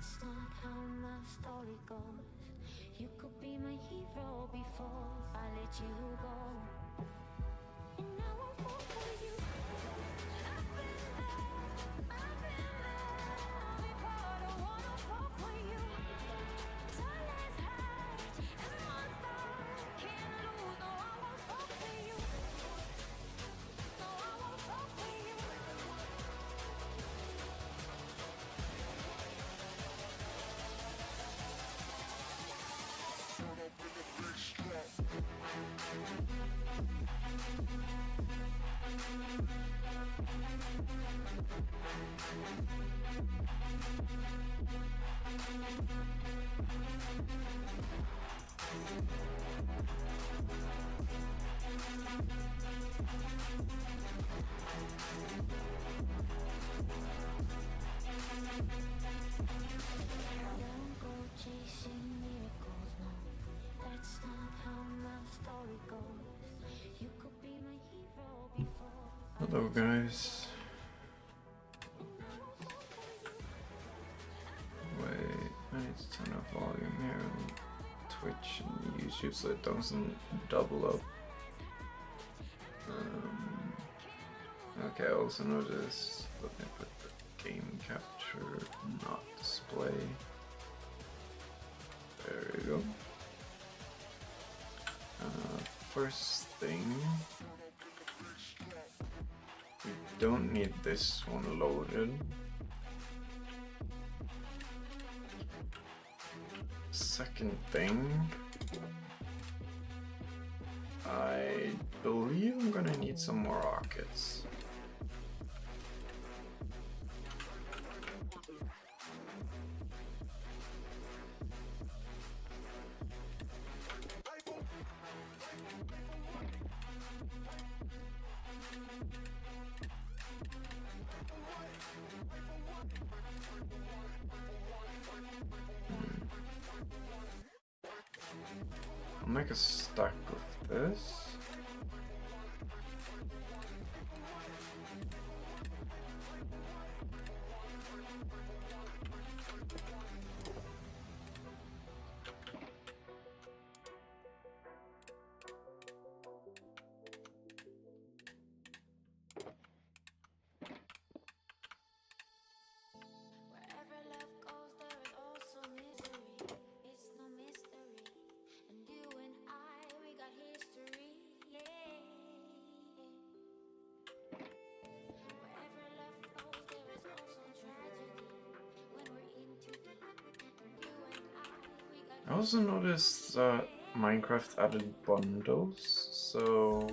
That's not how my story goes. You could be my hero before I let you go. And I won't fall for you. I've been there before. Don't wanna fall for you. Tall as heights and monster can't lose. No, I won't fall for you. No, I won't fall for you. Don't go chasing miracles, no. That's not how my story goes. You could be my hero before. Hello guys. Wait, I need to turn up volume here on Twitch and YouTube so it doesn't double up. Okay, I also noticed, let me put the game capture, not display. There you go. First thing, we don't need this one loaded. Second thing, I believe I'm gonna need some more rockets. I'll make a stack of this. Wherever love goes, there is also misery. It's no mystery. And you and I, we got history. Yeah. Wherever love flows, there is also tragedy. When we're in too deep. And you and I, we got I also noticed that Minecraft added bundles, so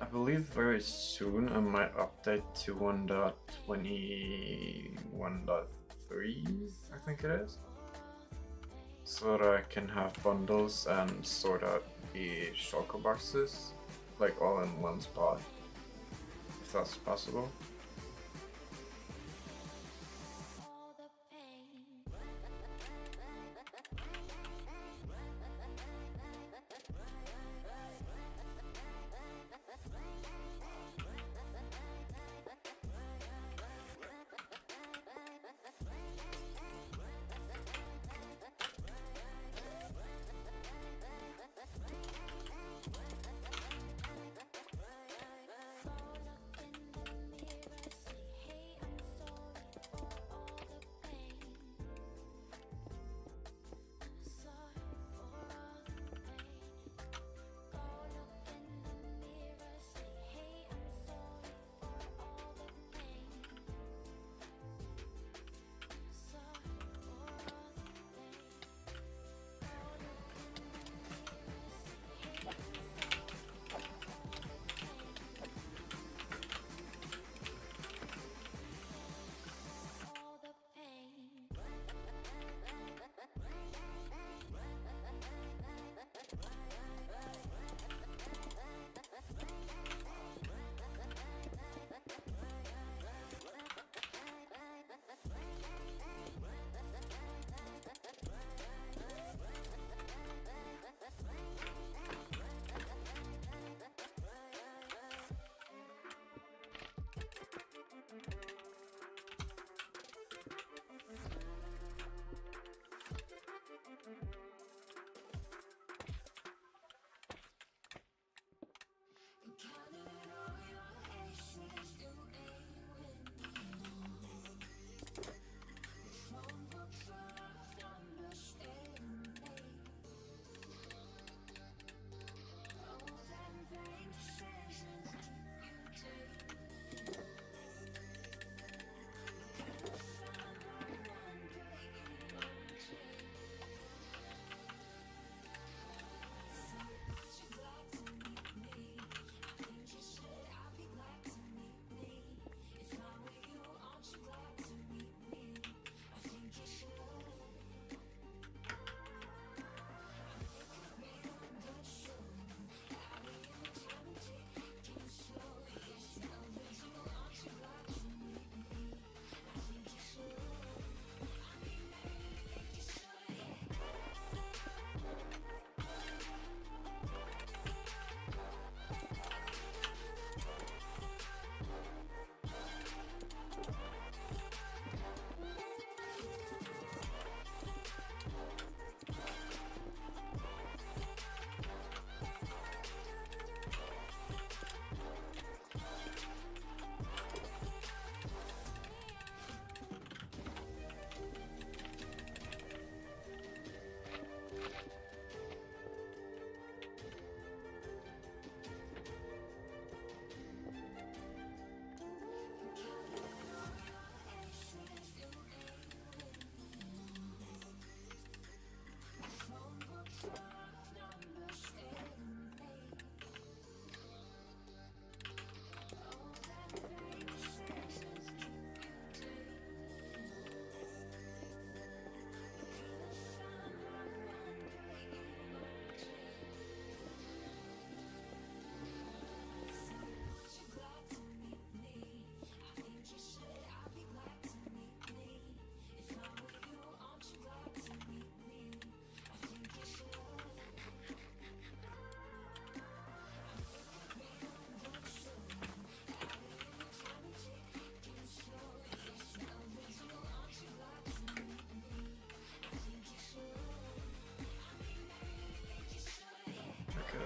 I believe very soon I might update to 1.21.3, I think it is, so that I can have bundles and sort out the shulker boxes, like all in one spot, if that's possible. all the pain.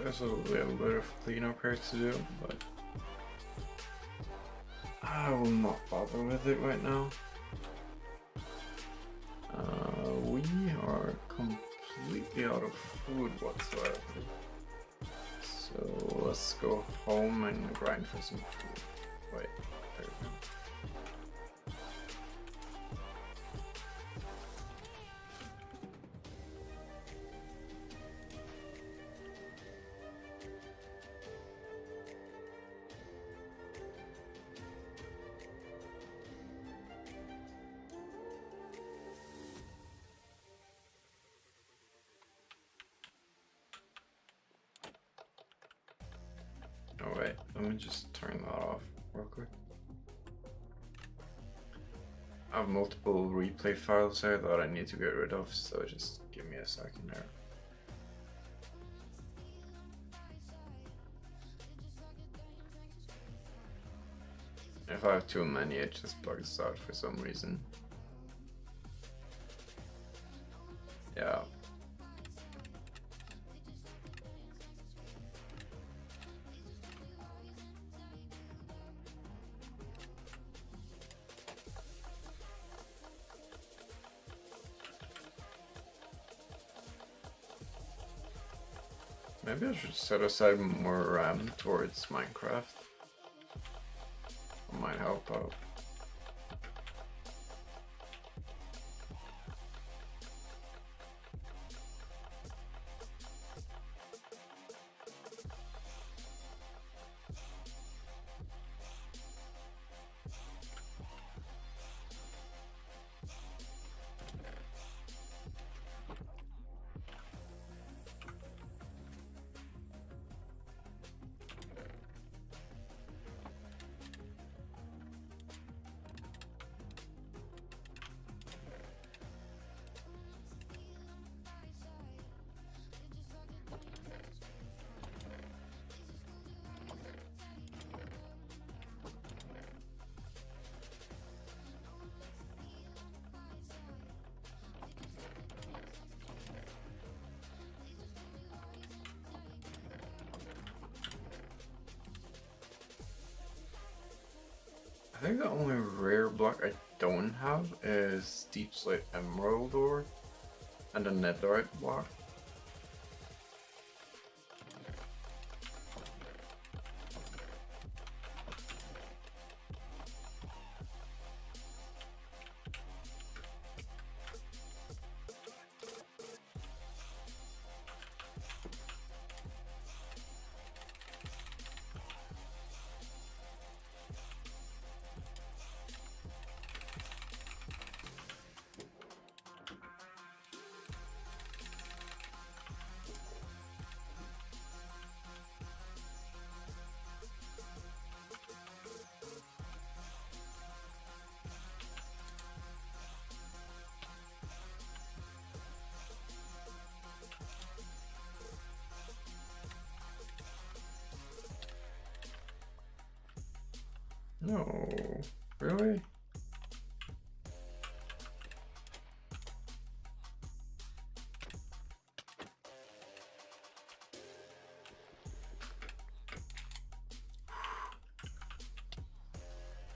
There's a little bit of cleanup here to do, but I will not bother with it right now. We are completely out of food whatsoever. So let's go home and grind for some food. Wait, there we go. Oh wait, let me just turn that off real quick. I have multiple replay files there that I need to get rid of, so just give me a second there. If I have too many, it just bugs out for some reason. Yeah. Maybe I should set aside more RAM towards Minecraft. It might help out. I think the only rare block I don't have is Deep Slate Emerald Ore and a Netherite block. No, really?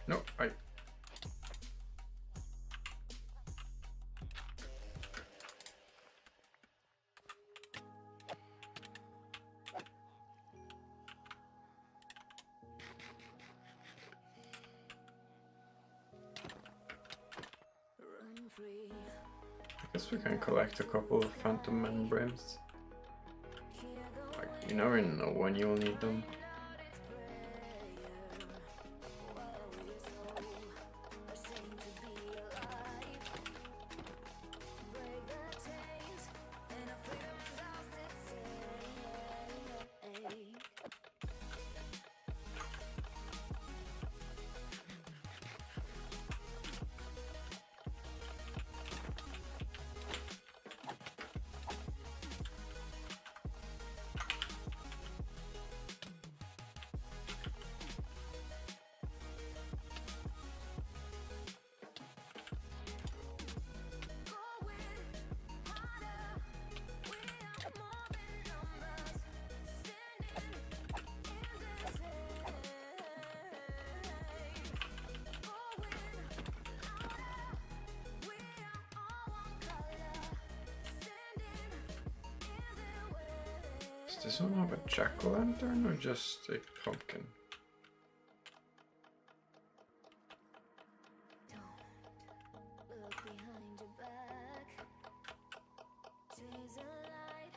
No, I... Run free. I guess we can collect a couple of Phantom Membranes. Like, you never know when you'll need them. this one have a jack-o'-lantern or just a pumpkin? Look behind your back. Chase a light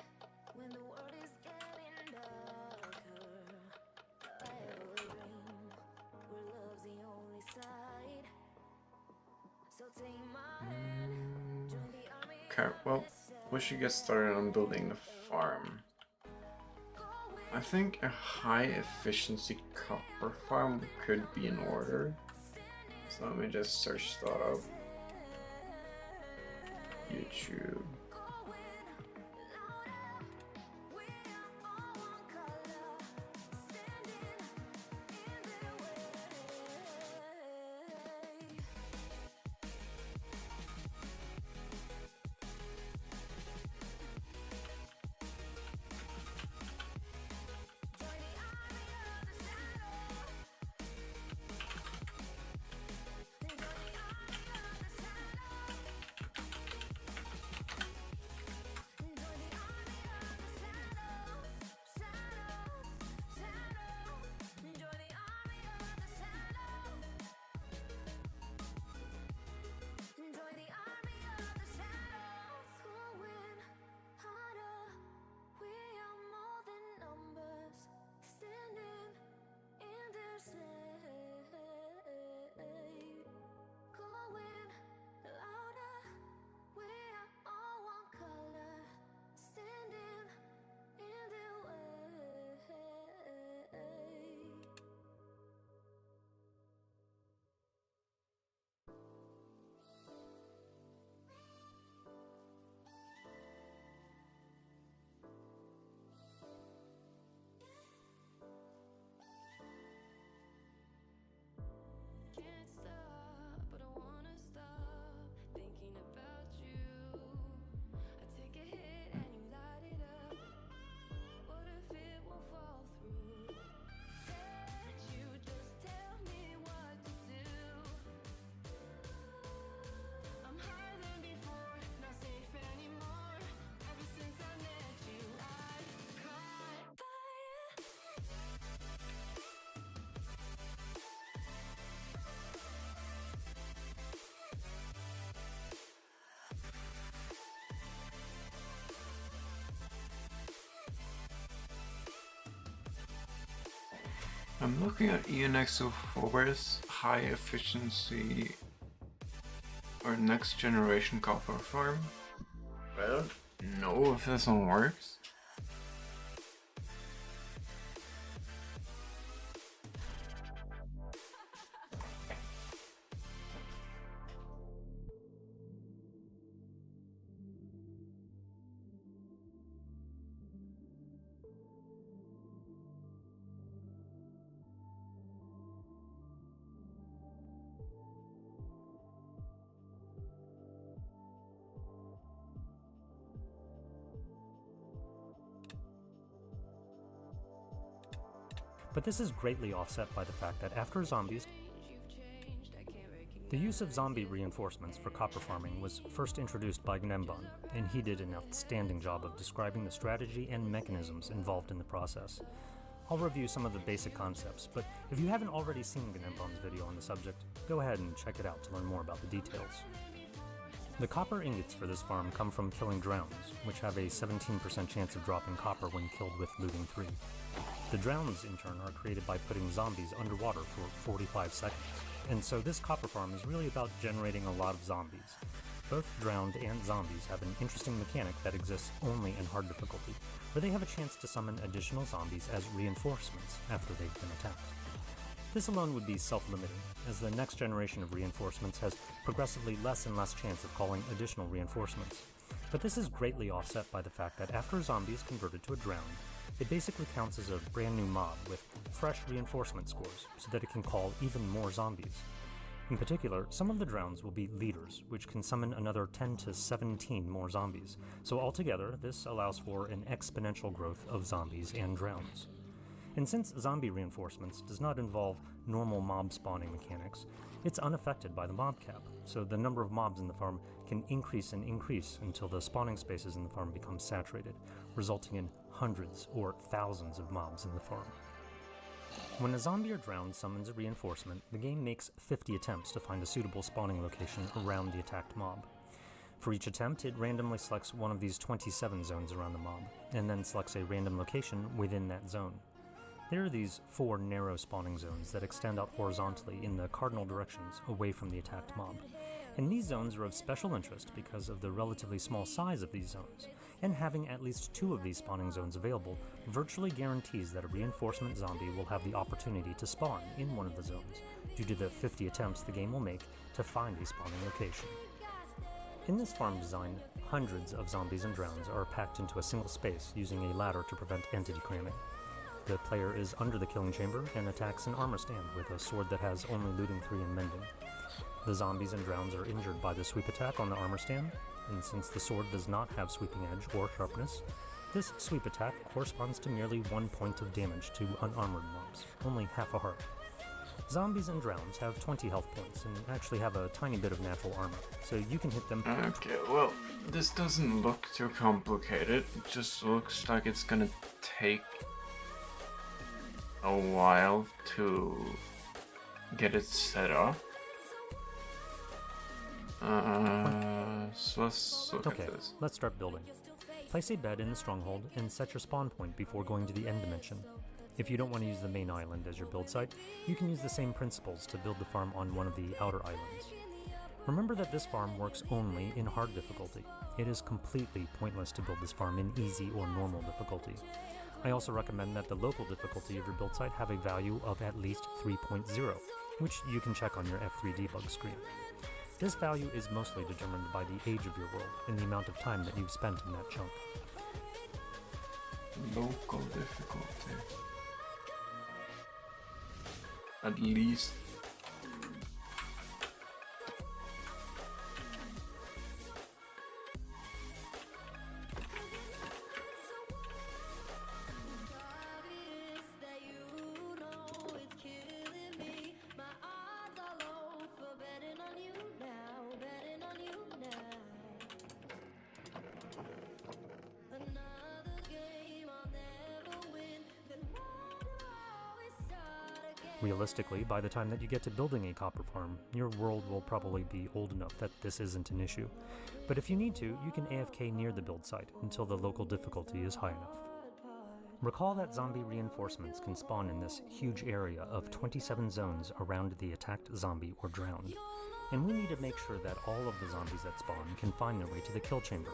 when the world is getting darker. I have a dream where love's the only side. So take my hand, join the army. Okay, well, we should get started on building the farm. I think a high efficiency copper farm could be in order. So let me just search that up. YouTube. Can't stop, but I wanna stop thinking about you. I take a hit and you light it up. What if it won't fall through? Can't you just tell me what to do? I'm higher than before, not safe anymore. Ever since I met you, I caught fire. I'm looking at ENXO4's high efficiency or next generation copper farm. I don't know if this one works. But this is greatly offset by the fact that after zombies, the use of zombie reinforcements for copper farming was first introduced by Gnembon, and he did an outstanding job of describing the strategy and mechanisms involved in the process. I'll review some of the basic concepts, but if you haven't already seen Gnembon's video on the subject, go ahead and check it out to learn more about the details. The copper ingots for this farm come from killing drowns, which have a 17% chance of dropping copper when killed with looting 3. The drowns, in turn, are created by putting zombies underwater for 45 seconds, and so this copper farm is really about generating a lot of zombies. Both drowned and zombies have an interesting mechanic that exists only in hard difficulty, where they have a chance to summon additional zombies as reinforcements after they've been attacked. This alone would be self-limiting, as the next generation of reinforcements has progressively less and less chance of calling additional reinforcements. But this is greatly offset by the fact that after a zombie is converted to a drowned, it basically counts as a brand new mob with fresh reinforcement scores, so that it can call even more zombies. In particular, some of the drowns will be leaders, which can summon another 10 to 17 more zombies, so altogether this allows for an exponential growth of zombies and drowns. And since zombie reinforcements does not involve normal mob spawning mechanics, it's unaffected by the mob cap, so the number of mobs in the farm can increase and increase until the spawning spaces in the farm become saturated, resulting in hundreds or thousands of mobs in the farm. When a zombie or drowned summons a reinforcement, the game makes 50 attempts to find a suitable spawning location around the attacked mob. For each attempt, it randomly selects one of these 27 zones around the mob, and then selects a random location within that zone. There are these 4 narrow spawning zones that extend out horizontally in the cardinal directions away from the attacked mob. And these zones are of special interest because of the relatively small size of these zones, and having at least 2 of these spawning zones available virtually guarantees that a reinforcement zombie will have the opportunity to spawn in one of the zones, due to the 50 attempts the game will make to find a spawning location. In this farm design, hundreds of zombies and drowns are packed into a single space using a ladder to prevent entity cramming. The player is under the killing chamber and attacks an armor stand with a sword that has only looting 3 and mending. The zombies and drowns are injured by the sweep attack on the armor stand, and since the sword does not have sweeping edge or sharpness, this sweep attack corresponds to merely 1 point of damage to unarmored mobs, only half a heart. Zombies and drowns have 20 health points and actually have a tiny bit of natural armor, so you can hit them. Okay, well, this doesn't look too complicated. It just looks like it's gonna take a while to get it set up. So let's look Okay, at this. let's start building. Place a bed in the stronghold and set your spawn point before going to the end dimension. If you don't want to use the main island as your build site, you can use the same principles to build the farm on one of the outer islands. Remember that this farm works only in hard difficulty. It is completely pointless to build this farm in easy or normal difficulty. I also recommend that the local difficulty of your build site have a value of at least 3.0, which you can check on your F3 debug screen. This value is mostly determined by the age of your world and the amount of time that you've spent in that chunk. Local difficulty. At least. Realistically, by the time that you get to building a copper farm, your world will probably be old enough that this isn't an issue. But if you need to, you can AFK near the build site until the local difficulty is high enough. Recall that zombie reinforcements can spawn in this huge area of 27 zones around the attacked zombie or drowned, and we need to make sure that all of the zombies that spawn can find their way to the kill chamber.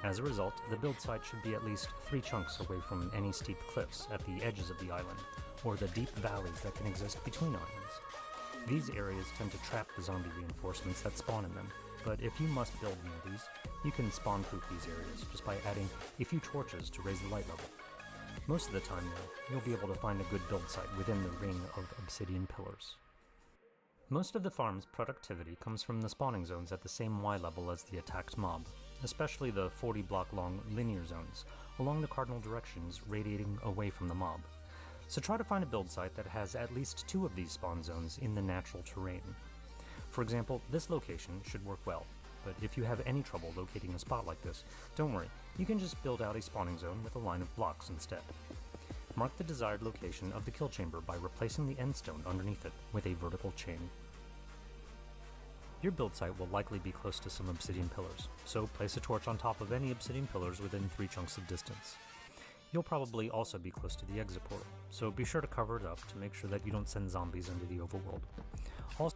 As a result, the build site should be at least 3 chunks away from any steep cliffs at the edges of the island, or the deep valleys that can exist between islands. These areas tend to trap the zombie reinforcements that spawn in them, but if you must build near these, you can spawn-proof these areas just by adding a few torches to raise the light level. Most of the time, though, you'll be able to find a good build site within the ring of obsidian pillars. Most of the farm's productivity comes from the spawning zones at the same Y level as the attacked mob, especially the 40-block-long linear zones along the cardinal directions radiating away from the mob. So try to find a build site that has at least 2 of these spawn zones in the natural terrain. For example, this location should work well, but if you have any trouble locating a spot like this, don't worry, you can just build out a spawning zone with a line of blocks instead. Mark the desired location of the kill chamber by replacing the end stone underneath it with a vertical chain. Your build site will likely be close to some obsidian pillars, so place a torch on top of any obsidian pillars within 3 chunks of distance. You'll probably also be close to the exit portal, so be sure to cover it up to make sure that you don't send zombies into the overworld. Also,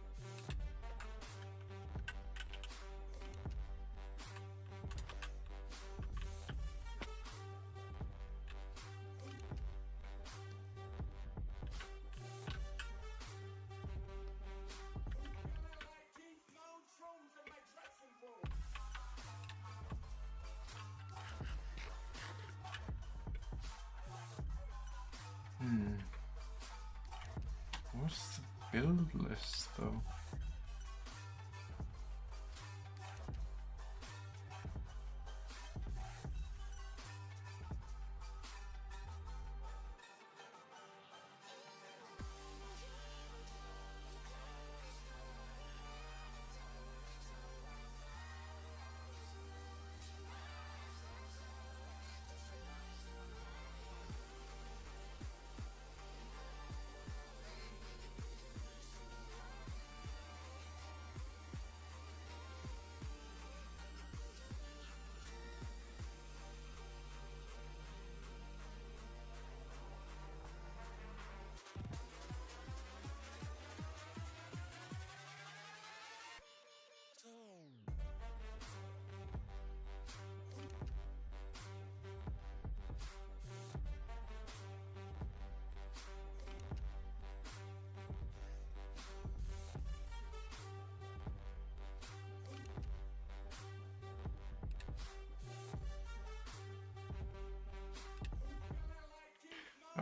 What's the build list though?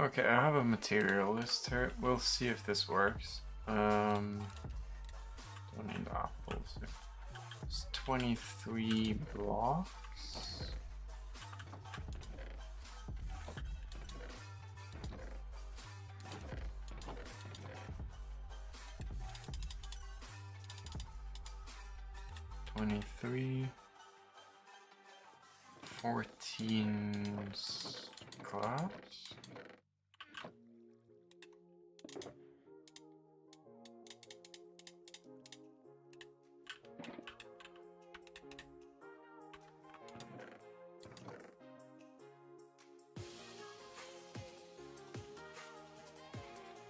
Okay, I have a materialist here. We'll see if this works. Don't need apples. It's 23 blocks. Three, 14 slabs.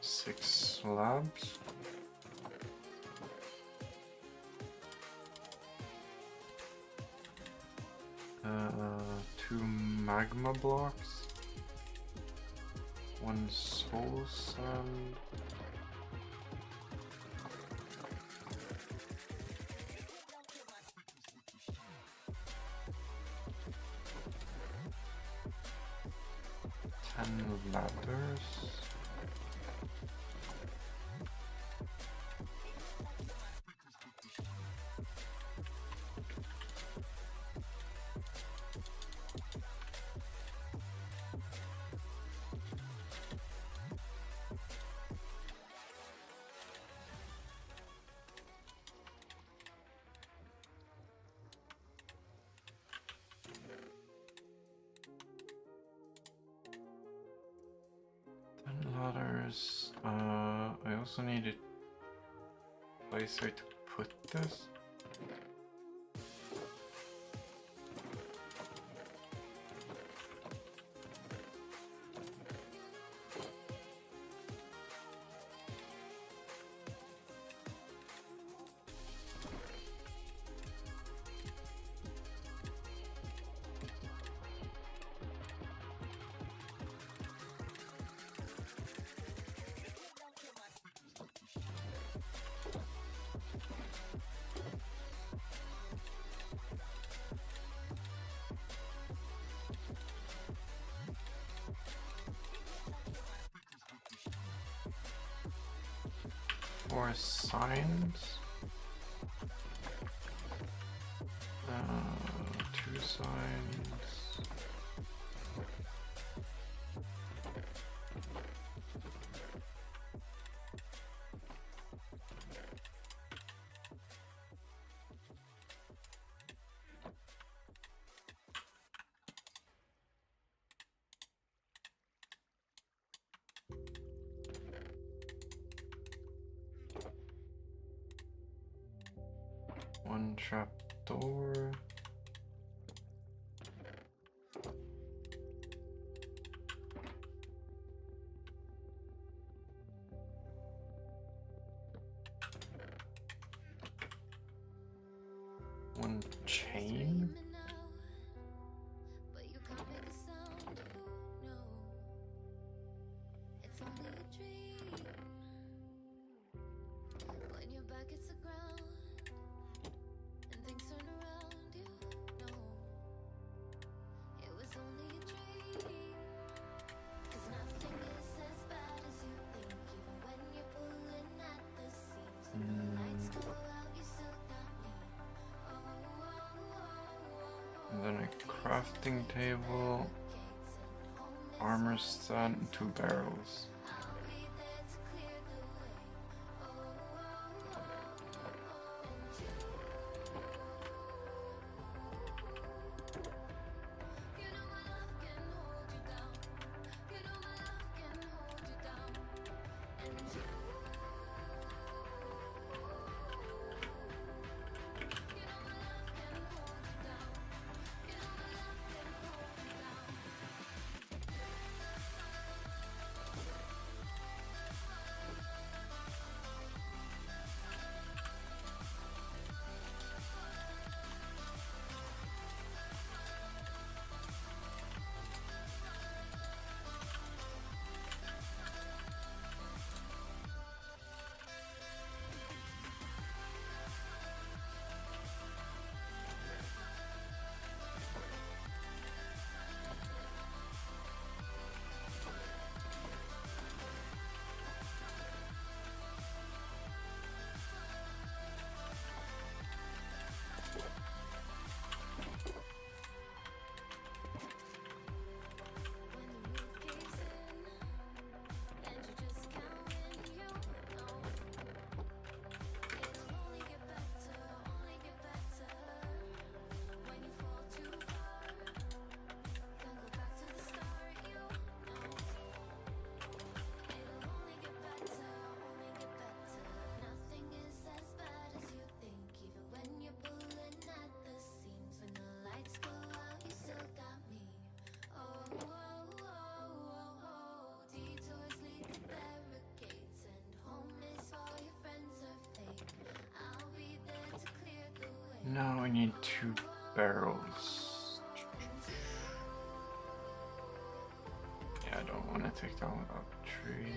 Six slabs. Two magma blocks, one soul cell, ten ladders, ladders. I also need a place where to put this. Four signs. Two signs. One trap door. One chain. But you can't make a sound, you know. It's only a dream. When you're back it's the ground and things turn around, you know. It was only a dream. 'Cause nothing is as bad as you think. Even when you're pulling at the seams. When the lights go out, you still got me. And then a crafting table, armor stand, and two barrels. Now we need 2 barrels. Yeah, I don't want to take down a tree.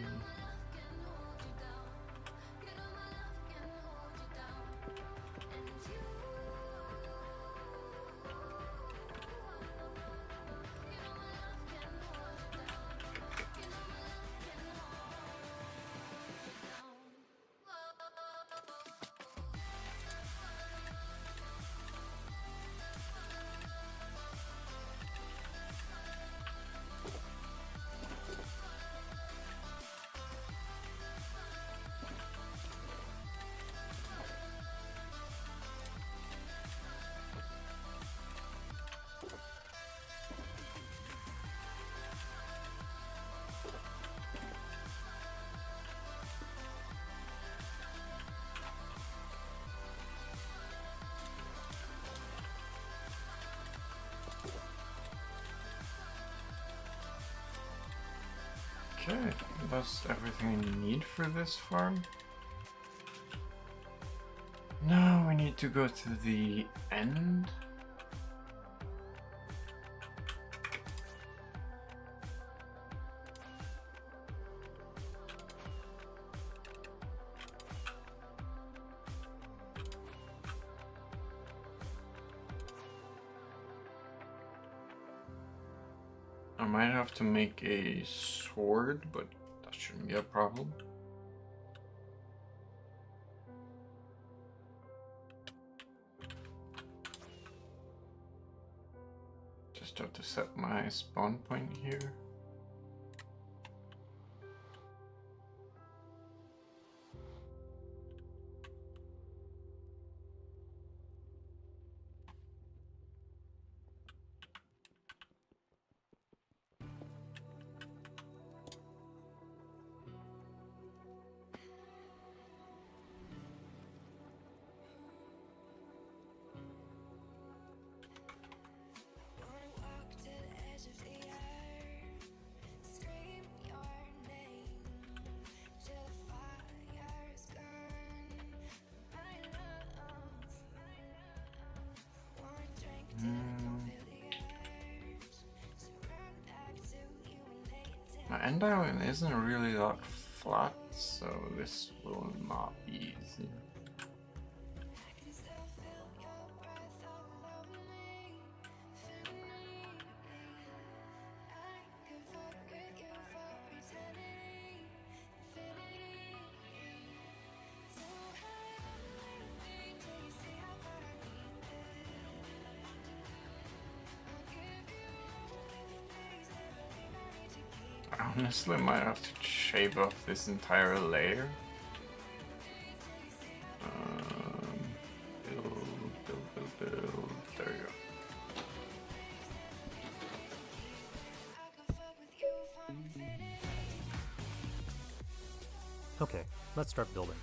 Okay, that's everything I need for this farm. Now we need to go to the end. I might have to make a sword, but that shouldn't be a problem. Just have to set my spawn point here. My end island isn't really that flat, so this will not be easy. I honestly might have to shave off this entire layer. Build. There you go. Okay, let's start building.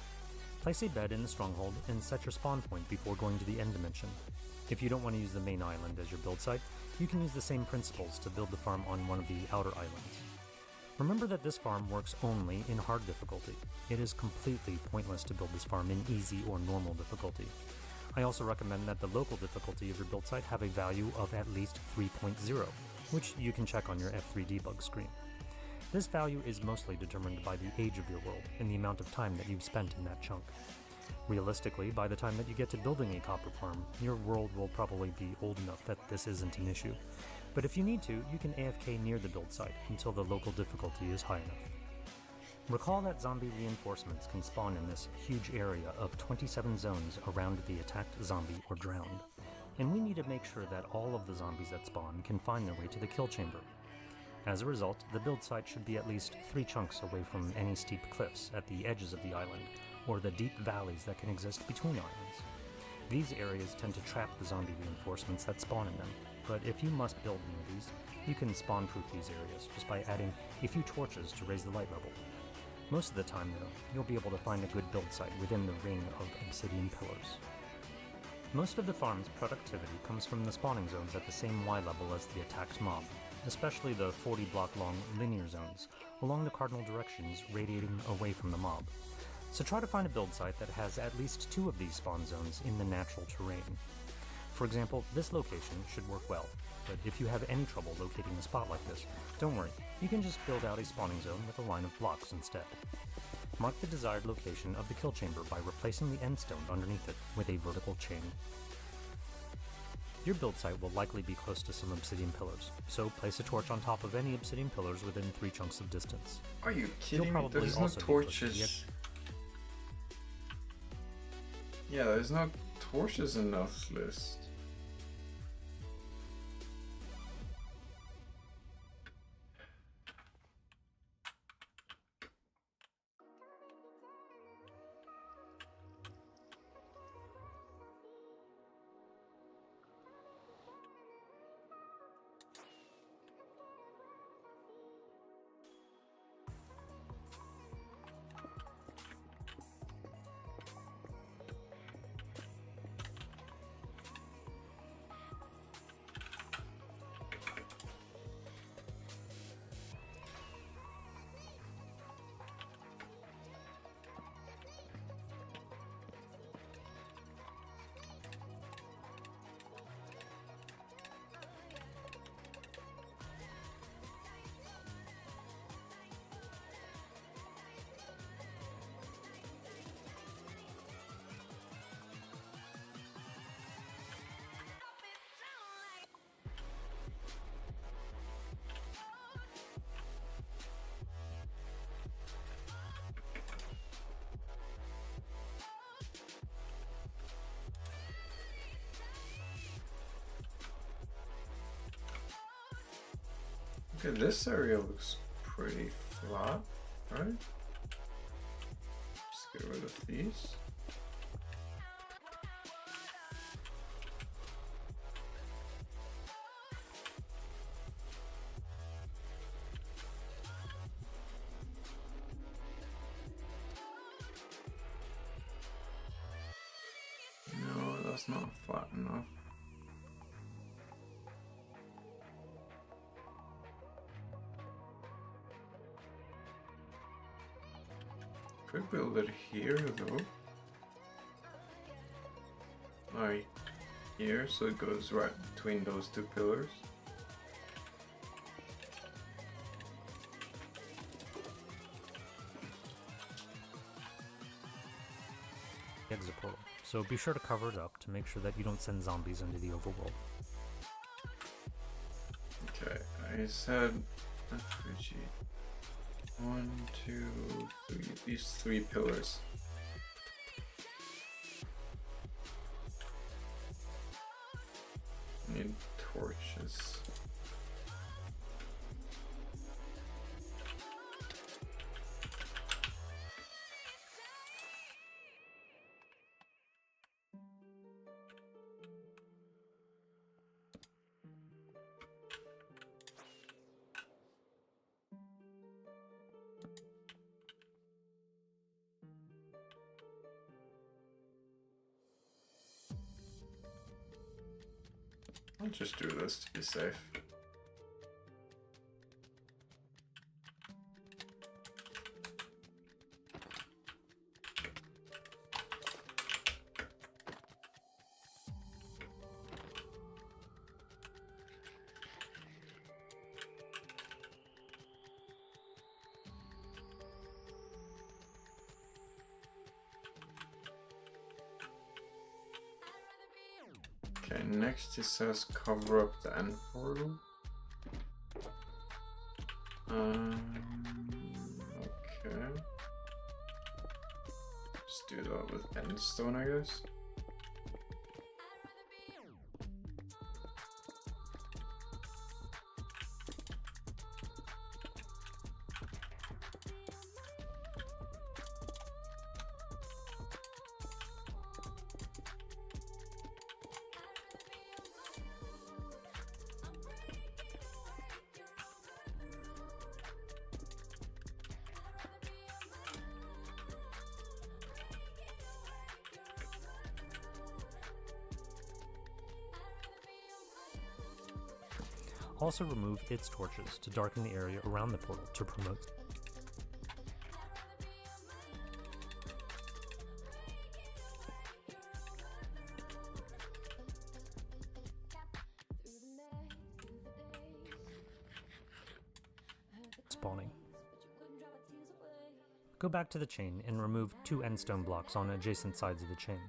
Place a bed in the stronghold and set your spawn point before going to the end dimension. If you don't want to use the main island as your build site, you can use the same principles to build the farm on one of the outer islands. Remember that this farm works only in hard difficulty. It is completely pointless to build this farm in easy or normal difficulty. I also recommend that the local difficulty of your build site have a value of at least 3.0, which you can check on your F3 debug screen. This value is mostly determined by the age of your world and the amount of time that you've spent in that chunk. Realistically, by the time that you get to building a copper farm, your world will probably be old enough that this isn't an issue. But if you need to, you can AFK near the build site until the local difficulty is high enough. Recall that zombie reinforcements can spawn in this huge area of 27 zones around the attacked zombie or drowned, and we need to make sure that all of the zombies that spawn can find their way to the kill chamber. As a result, the build site should be at least 3 chunks away from any steep cliffs at the edges of the island, or the deep valleys that can exist between islands. These areas tend to trap the zombie reinforcements that spawn in them, but if you must build near these, you can spawn-proof these areas just by adding a few torches to raise the light level. Most of the time, though, you'll be able to find a good build site within the ring of obsidian pillars. Most of the farm's productivity comes from the spawning zones at the same Y level as the attacked mob, especially the 40-block-long linear zones along the cardinal directions radiating away from the mob. So try to find a build site that has at least 2 of these spawn zones in the natural terrain. For example, this location should work well, but if you have any trouble locating a spot like this, don't worry, you can just build out a spawning zone with a line of blocks instead. Mark the desired location of the kill chamber by replacing the end stone underneath it with a vertical chain. Your build site will likely be close to some obsidian pillars, so place a torch on top of any obsidian pillars within 3 chunks of distance. Are you You'll kidding me? probably There's no also be close to the torches. Yeah, there's no torches in this list. Okay, this area looks pretty flat, right? Just get rid of these. No, that's not flat enough. Could build it here though. Right here, so it goes right between those 2 pillars. Exit portal, so be sure to cover it up to make sure that you don't send zombies into the overworld. Okay, I said FG. 1, 2, 3. These 3 pillars. Need torches. I'll just do this to be safe. Okay, next it says cover up the end portal. Okay. Just do that with endstone, I guess. Also remove its torches to darken the area around the portal to promote. spawning. Go back to the chain and remove 2 endstone blocks on adjacent sides of the chain.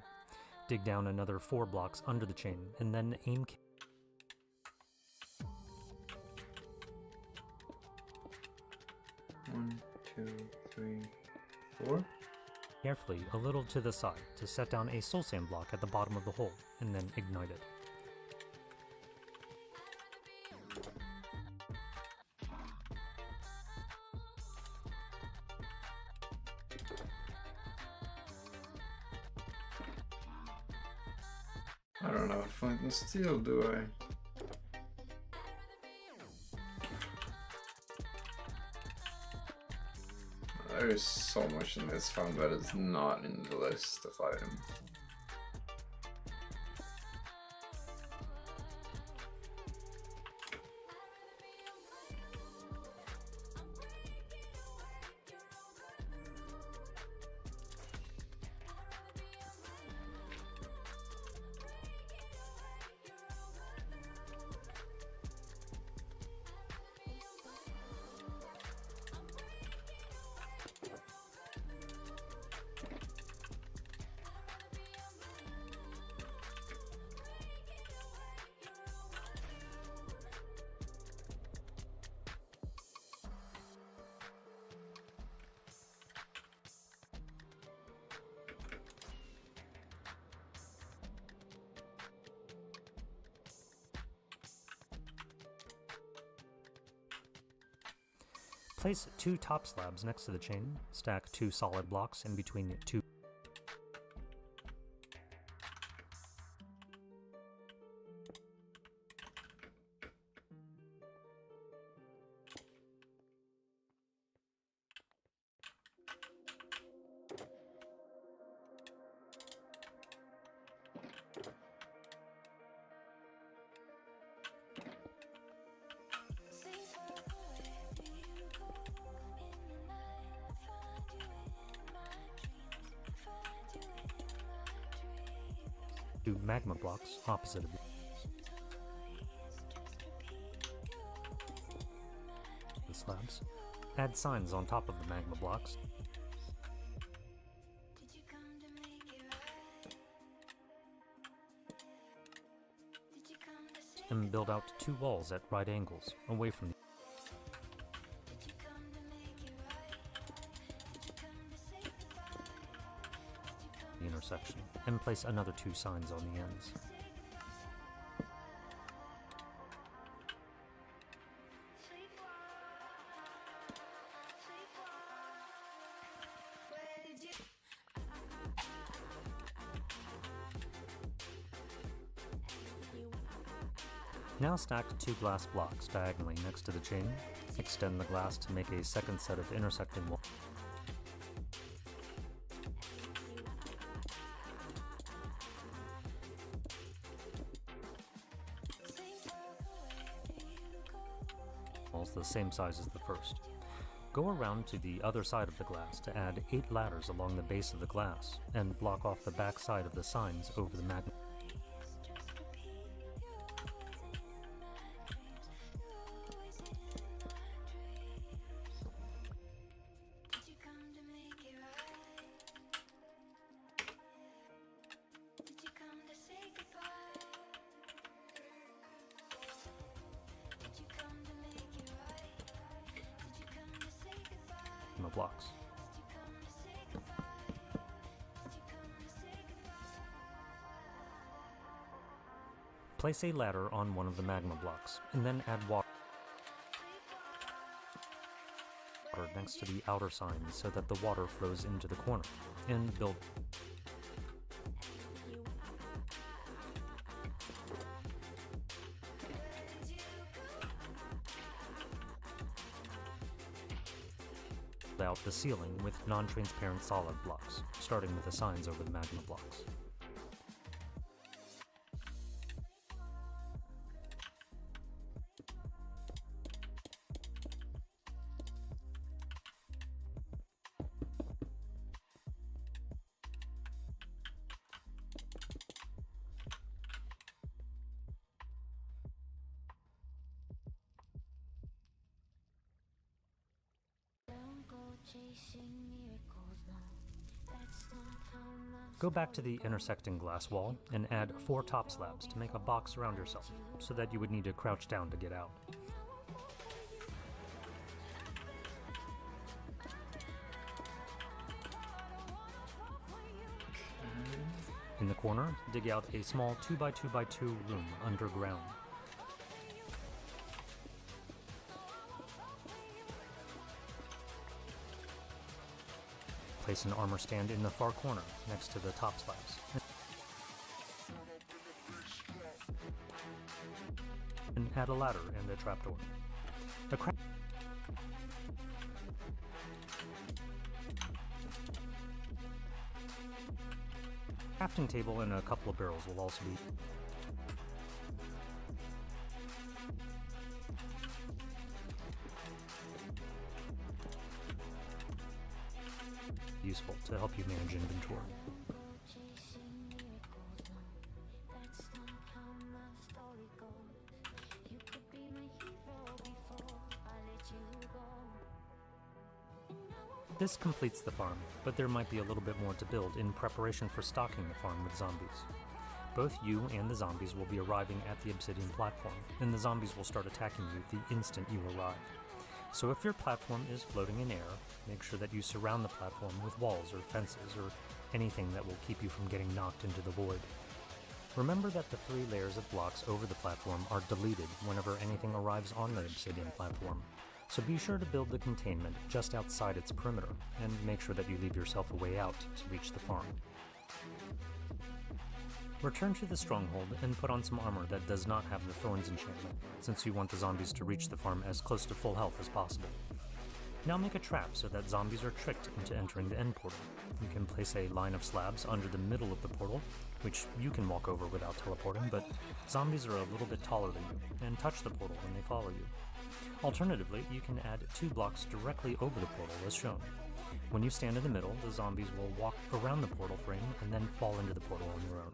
Dig down another 4 blocks under the chain, and then aim 1, 2, 3, 4. carefully a little to the side to set down a soul sand block at the bottom of the hole, and then ignite it. I don't know, flint and steel, do I? There's so much in this farm that is not in the list of items. Place 2 top slabs next to the chain, stack 2 solid blocks in between 2. Magma blocks opposite of the slabs. Add signs on top of the magma blocks. And build out 2 walls at right angles, away from the intersection, and place another 2 signs on the ends. Now stack 2 glass blocks diagonally next to the chain. Extend the glass to make a second set of intersecting walls. The same size as the first. Go around to the other side of the glass to add 8 ladders along the base of the glass, and block off the back side of the signs over the magnet. Blocks. Place a ladder on one of the magma blocks, and then add water next to the outer signs so that the water flows into the corner, and build out the ceiling with non-transparent solid blocks, starting with the signs over the magma blocks. Go back to the intersecting glass wall and add 4 top slabs to make a box around yourself, so that you would need to crouch down to get out. In the corner, dig out a small 2x2x2 room underground. Place an armor stand in the far corner, next to the top slabs. And add a ladder and a trapdoor. The crafting table and a couple of barrels will also be useful to help you manage inventory. This completes the farm, but there might be a little bit more to build in preparation for stocking the farm with zombies. Both you and the zombies will be arriving at the obsidian platform, and the zombies will start attacking you the instant you arrive. So if your platform is floating in air, make sure that you surround the platform with walls or fences or anything that will keep you from getting knocked into the void. Remember that the 3 layers of blocks over the platform are deleted whenever anything arrives on the obsidian platform, so be sure to build the containment just outside its perimeter, and make sure that you leave yourself a way out to reach the farm. Return to the stronghold and put on some armor that does not have the Thorns enchantment, since you want the zombies to reach the farm as close to full health as possible. Now make a trap so that zombies are tricked into entering the end portal. You can place a line of slabs under the middle of the portal, which you can walk over without teleporting, but zombies are a little bit taller than you, and touch the portal when they follow you. Alternatively, you can add 2 blocks directly over the portal as shown. When you stand in the middle, the zombies will walk around the portal frame and then fall into the portal on their own.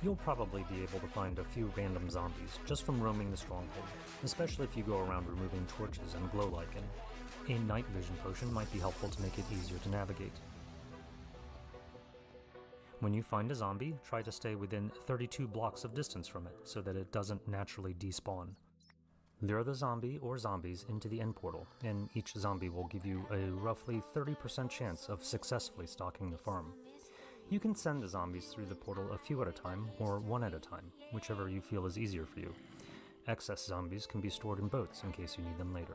You'll probably be able to find a few random zombies just from roaming the stronghold, especially if you go around removing torches and glow lichen. A night vision potion might be helpful to make it easier to navigate. When you find a zombie, try to stay within 32 blocks of distance from it so that it doesn't naturally despawn. Lure the zombie or zombies into the end portal, and each zombie will give you a roughly 30% chance of successfully stalking the farm. You can send the zombies through the portal a few at a time, or one at a time, whichever you feel is easier for you. Excess zombies can be stored in boats in case you need them later.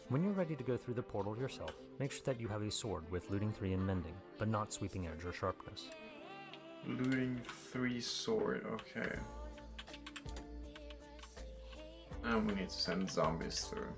When you're ready to go through the portal yourself, make sure that you have a sword with looting 3 and mending, but not sweeping edge or sharpness. Looting 3 sword, okay. And we need to send zombies through.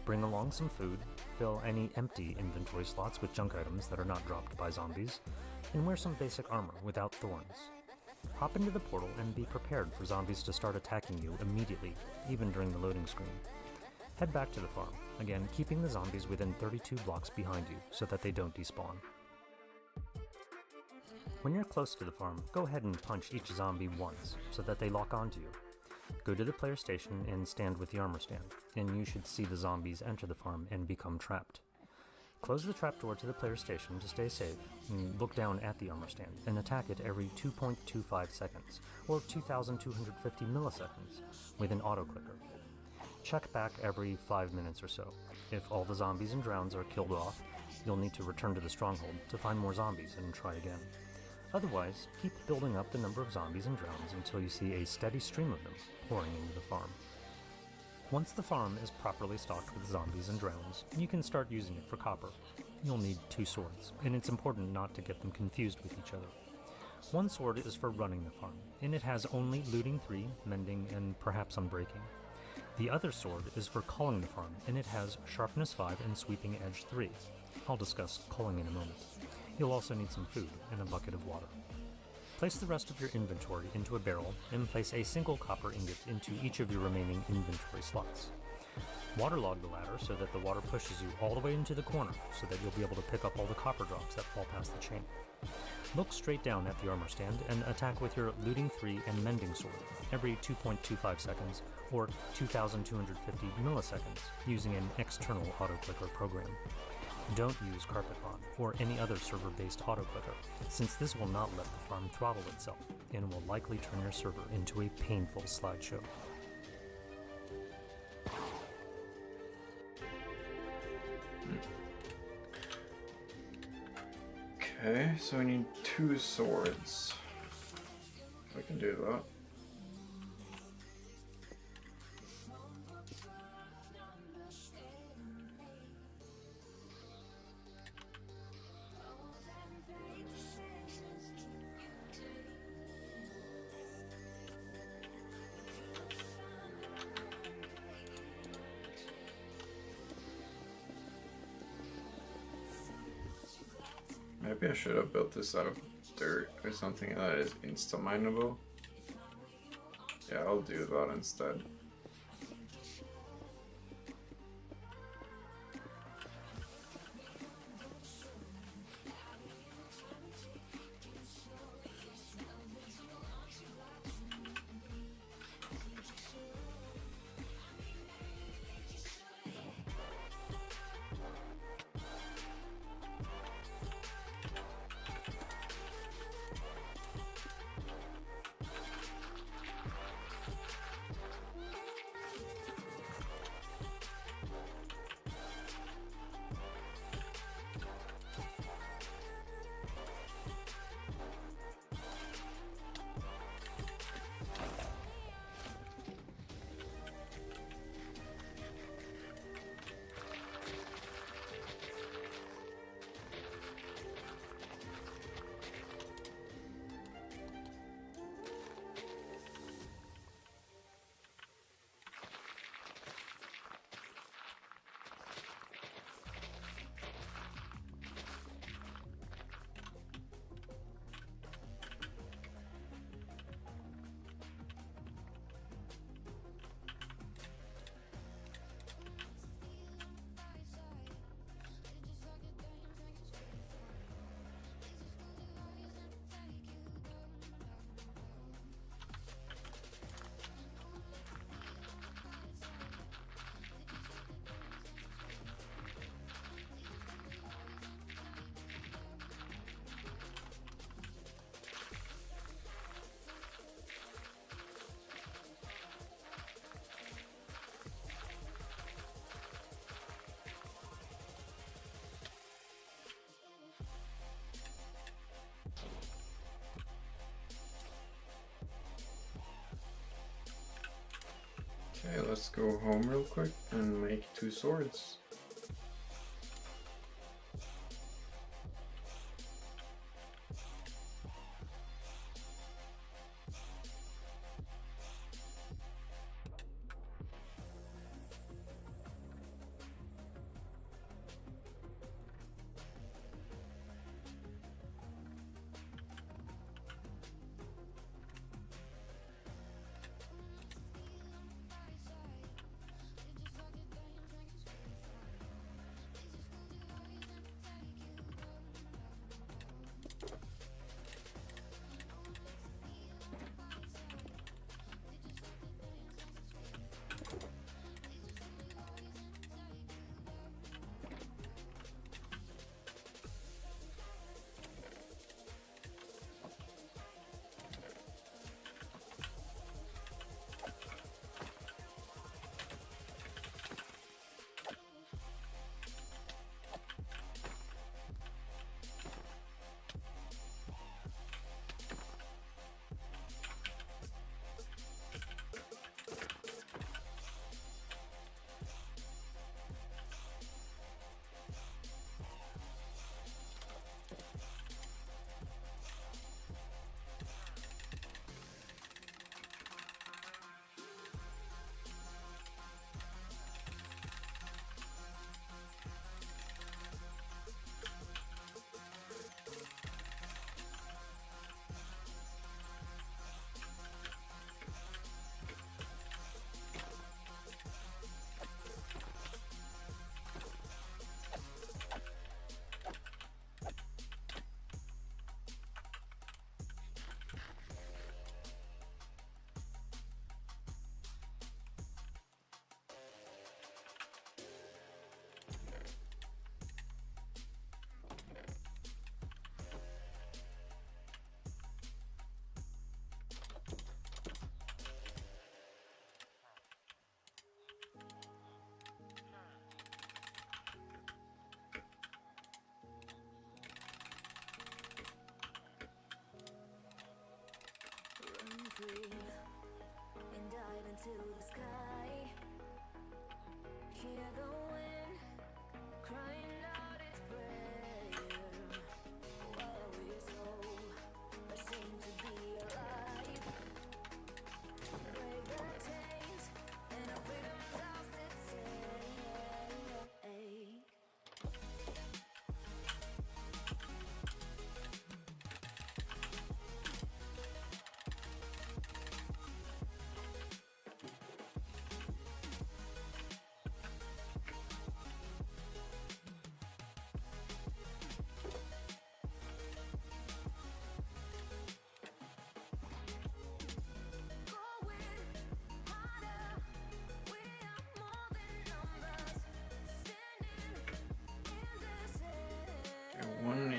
Bring along some food, fill any empty inventory slots with junk items that are not dropped by zombies, and wear some basic armor without thorns. Hop into the portal and be prepared for zombies to start attacking you immediately, even during the loading screen. Head back to the farm, again keeping the zombies within 32 blocks behind you so that they don't despawn. When you're close to the farm, go ahead and punch each zombie once so that they lock onto you. Go to the player station and stand with the armor stand, and you should see the zombies enter the farm and become trapped. Close the trapdoor to the player station to stay safe, and look down at the armor stand and attack it every 2.25 seconds, or 2,250 milliseconds, with an auto-clicker. Check back every 5 minutes or so. If all the zombies and drowns are killed off, you'll need to return to the stronghold to find more zombies and try again. Otherwise, keep building up the number of zombies and drowns until you see a steady stream of them pouring into the farm. Once the farm is properly stocked with zombies and drowns, you can start using it for copper. You'll need 2 swords, and it's important not to get them confused with each other. One sword is for running the farm, and it has only looting 3, mending, and perhaps unbreaking. The other sword is for culling the farm, and it has sharpness 5 and sweeping edge 3. I'll discuss culling in a moment. You'll also need some food and a bucket of water. Place the rest of your inventory into a barrel and place a single copper ingot into each of your remaining inventory slots. Waterlog the ladder so that the water pushes you all the way into the corner so that you'll be able to pick up all the copper drops that fall past the chain. Look straight down at the armor stand and attack with your looting 3 and mending sword every 2.25 seconds or 2,250 milliseconds using an external auto-clicker program. Don't use Carpet Bomb or any other server-based auto-clicker, since this will not let the farm throttle itself and will likely turn your server into a painful slideshow. Okay, so we need 2 swords. If I can do that. Maybe I should have built this out of dirt or something that is insta-mineable. Yeah, I'll do that instead. Okay, let's go home real quick and make 2 swords.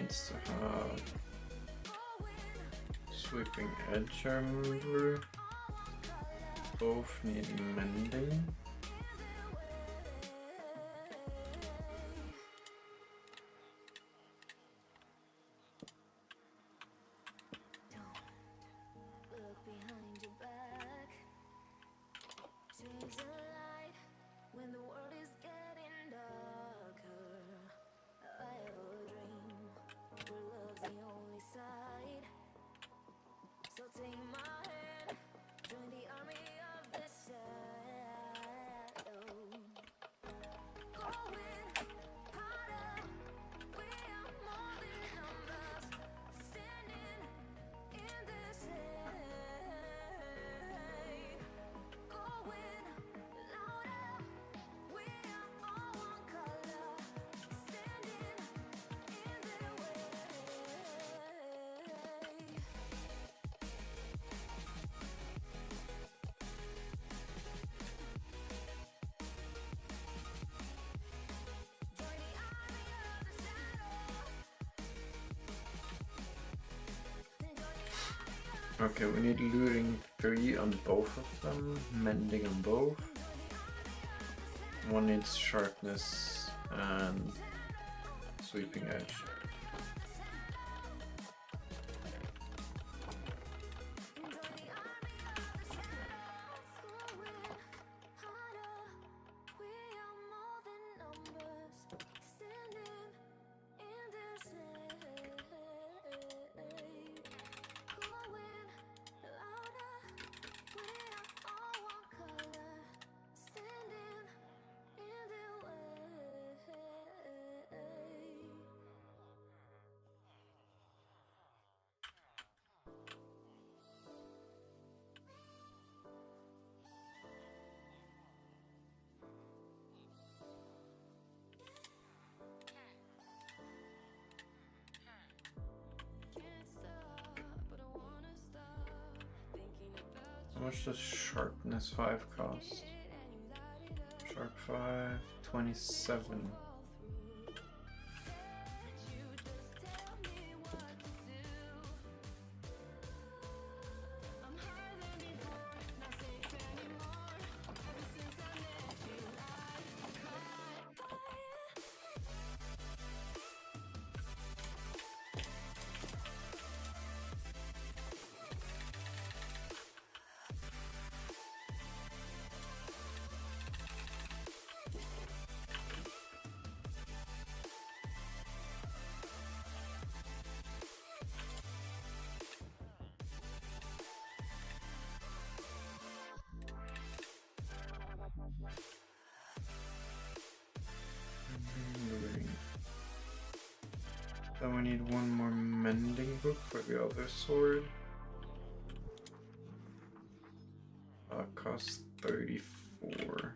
needs to have sweeping edge, I remember. Both need mending. Look behind your back. Change the light when the world is getting darker. I have a dream where love's the only side. So take my hand, join the army of the shadow. Going harder, we are more than numbers. Standing in the shade. Going louder, we are all one color. Standing in their way. Join the army of the shadow. Okay, we need looting 3 on both of them, mending on both. One needs sharpness and sweeping edge. How much does sharpness 5 cost? Sharp 5, 27. Looting. Then we need one more mending book for the other sword. Costs 34.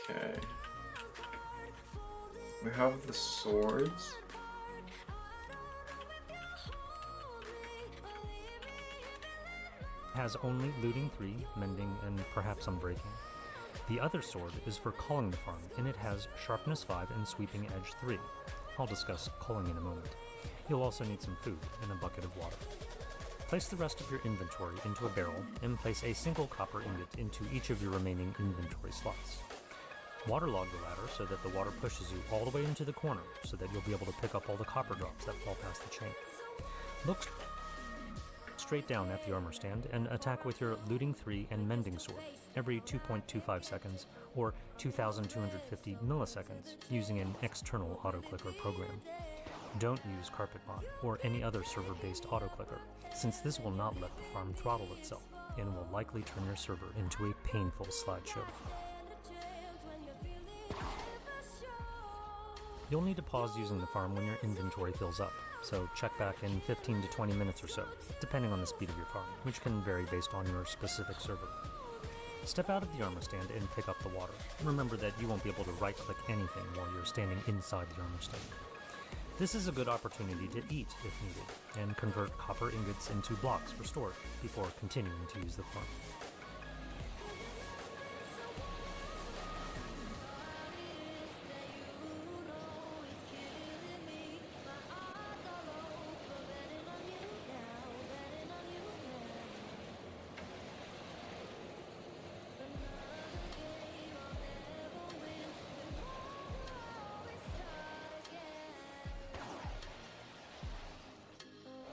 Okay. We have the swords. Has only looting 3, mending, and perhaps unbreaking. The other sword is for culling the farm, and it has sharpness 5 and sweeping edge 3. I'll discuss culling in a moment. You'll also need some food and a bucket of water. Place the rest of your inventory into a barrel and place a single copper ingot into each of your remaining inventory slots. Waterlog the ladder so that the water pushes you all the way into the corner so that you'll be able to pick up all the copper drops that fall past the chain. Look straight down at the armor stand and attack with your looting 3 and mending sword every 2.25 seconds or 2,250 milliseconds using an external autoclicker program. Don't use Carpet Mod or any other server-based autoclicker, since this will not let the farm throttle itself and will likely turn your server into a painful slideshow. You'll need to pause using the farm when your inventory fills up, so check back in 15 to 20 minutes or so, depending on the speed of your farm, which can vary based on your specific server. Step out of the armor stand and pick up the water. Remember that you won't be able to right-click anything while you're standing inside the armor stand. This is a good opportunity to eat if needed, and convert copper ingots into blocks for storage before continuing to use the farm.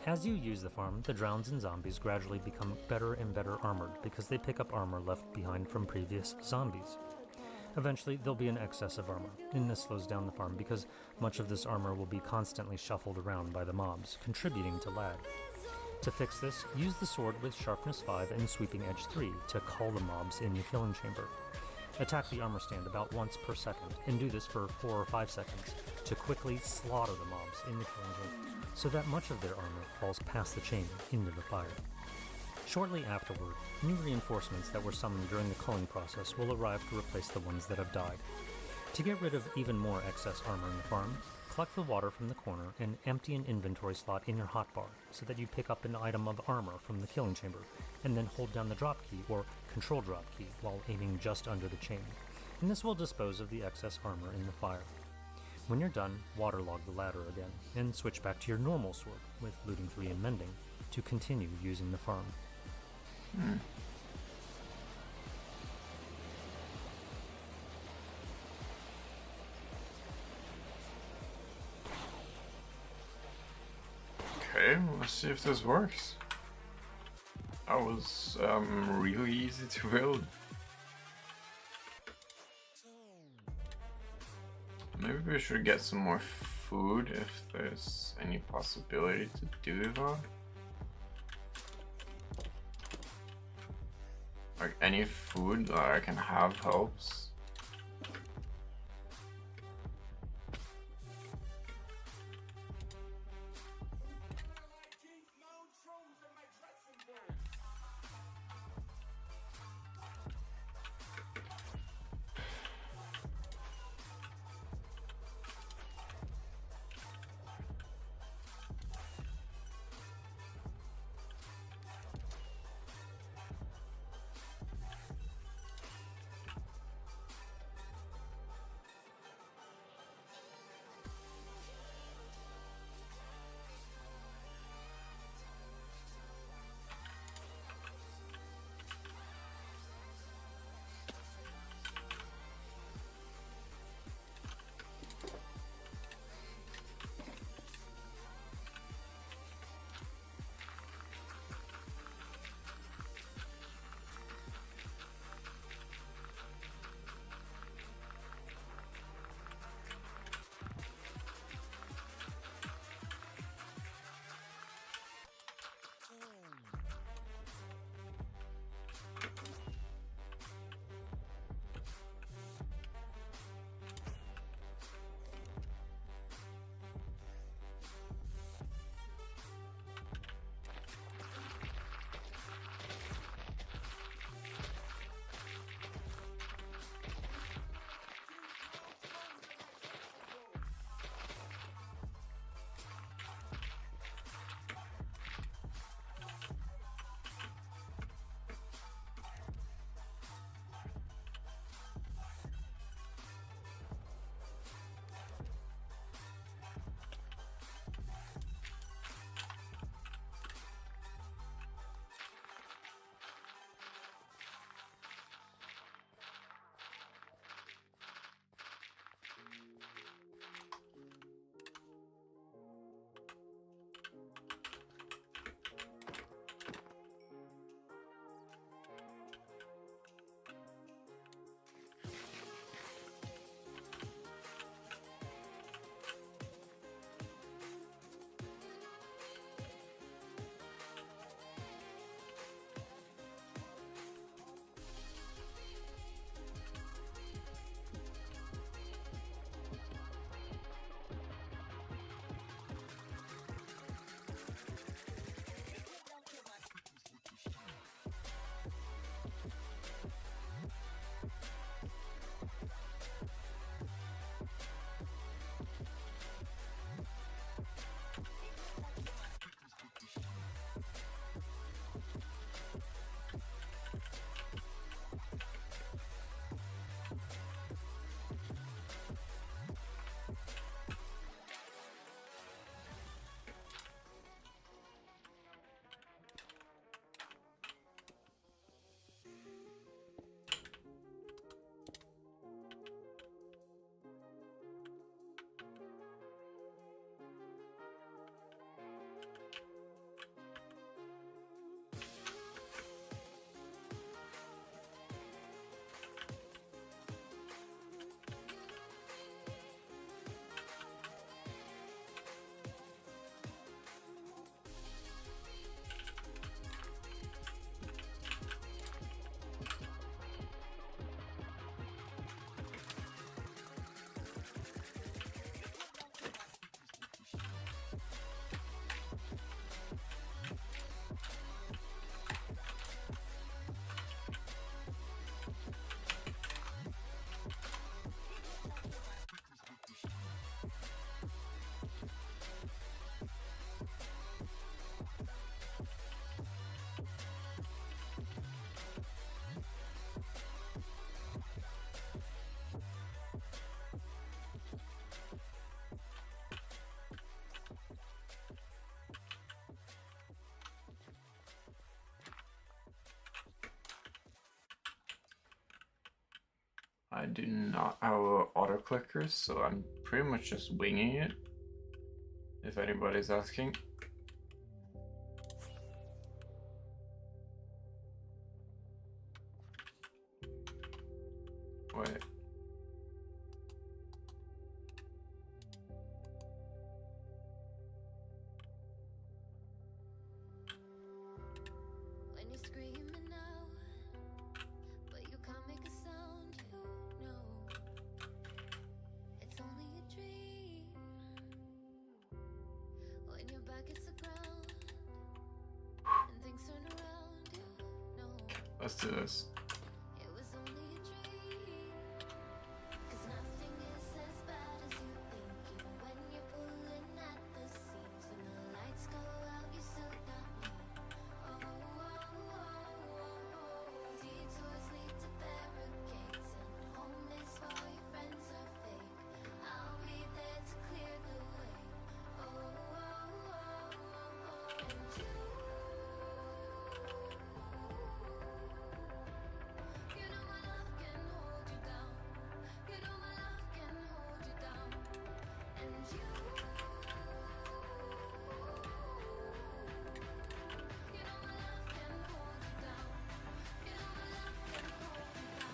As you use the farm, the drowns and zombies gradually become better and better armored because they pick up armor left behind from previous zombies. Eventually, there'll be an excess of armor, and this slows down the farm because much of this armor will be constantly shuffled around by the mobs, contributing to lag. To fix this, use the sword with sharpness 5 and sweeping edge 3 to cull the mobs in the killing chamber. Attack the armor stand about once per second, and do this for 4 or 5 seconds to quickly slaughter the mobs in the killing chamber, so that much of their armor falls past the chain into the fire. Shortly afterward, new reinforcements that were summoned during the culling process will arrive to replace the ones that have died. To get rid of even more excess armor in the farm, collect the water from the corner and empty an inventory slot in your hotbar so that you pick up an item of armor from the killing chamber, and then hold down the drop key or control drop key while aiming just under the chain, and this will dispose of the excess armor in the fire. When you're done, waterlog the ladder again, and switch back to your normal sword with looting 3 and mending to continue using the farm. Okay, let's see if this works. That was really easy to build. Maybe we should get some more food if there's any possibility to do that. Like any food that I can have helps. I do not have auto clickers, so I'm pretty much just winging it. If anybody's asking. Wait. When you're screaming out, but you can't make a sound, you know it's only a dream. When your back hits the ground and things turn around, you know Let's do this. it was only a dream. 'Cause nothing is as bad as you think, even when you're pulling at the seams. When the lights go out, you still got me. Oh, oh, oh, oh, oh. Detours lead to barricades, and home is for your friends are fake. I'll be there to clear the way. Oh, oh, oh, oh, oh. And you know my love can hold you down. You know my love can hold you down. And you know my love can hold you down. You know my love can hold you down.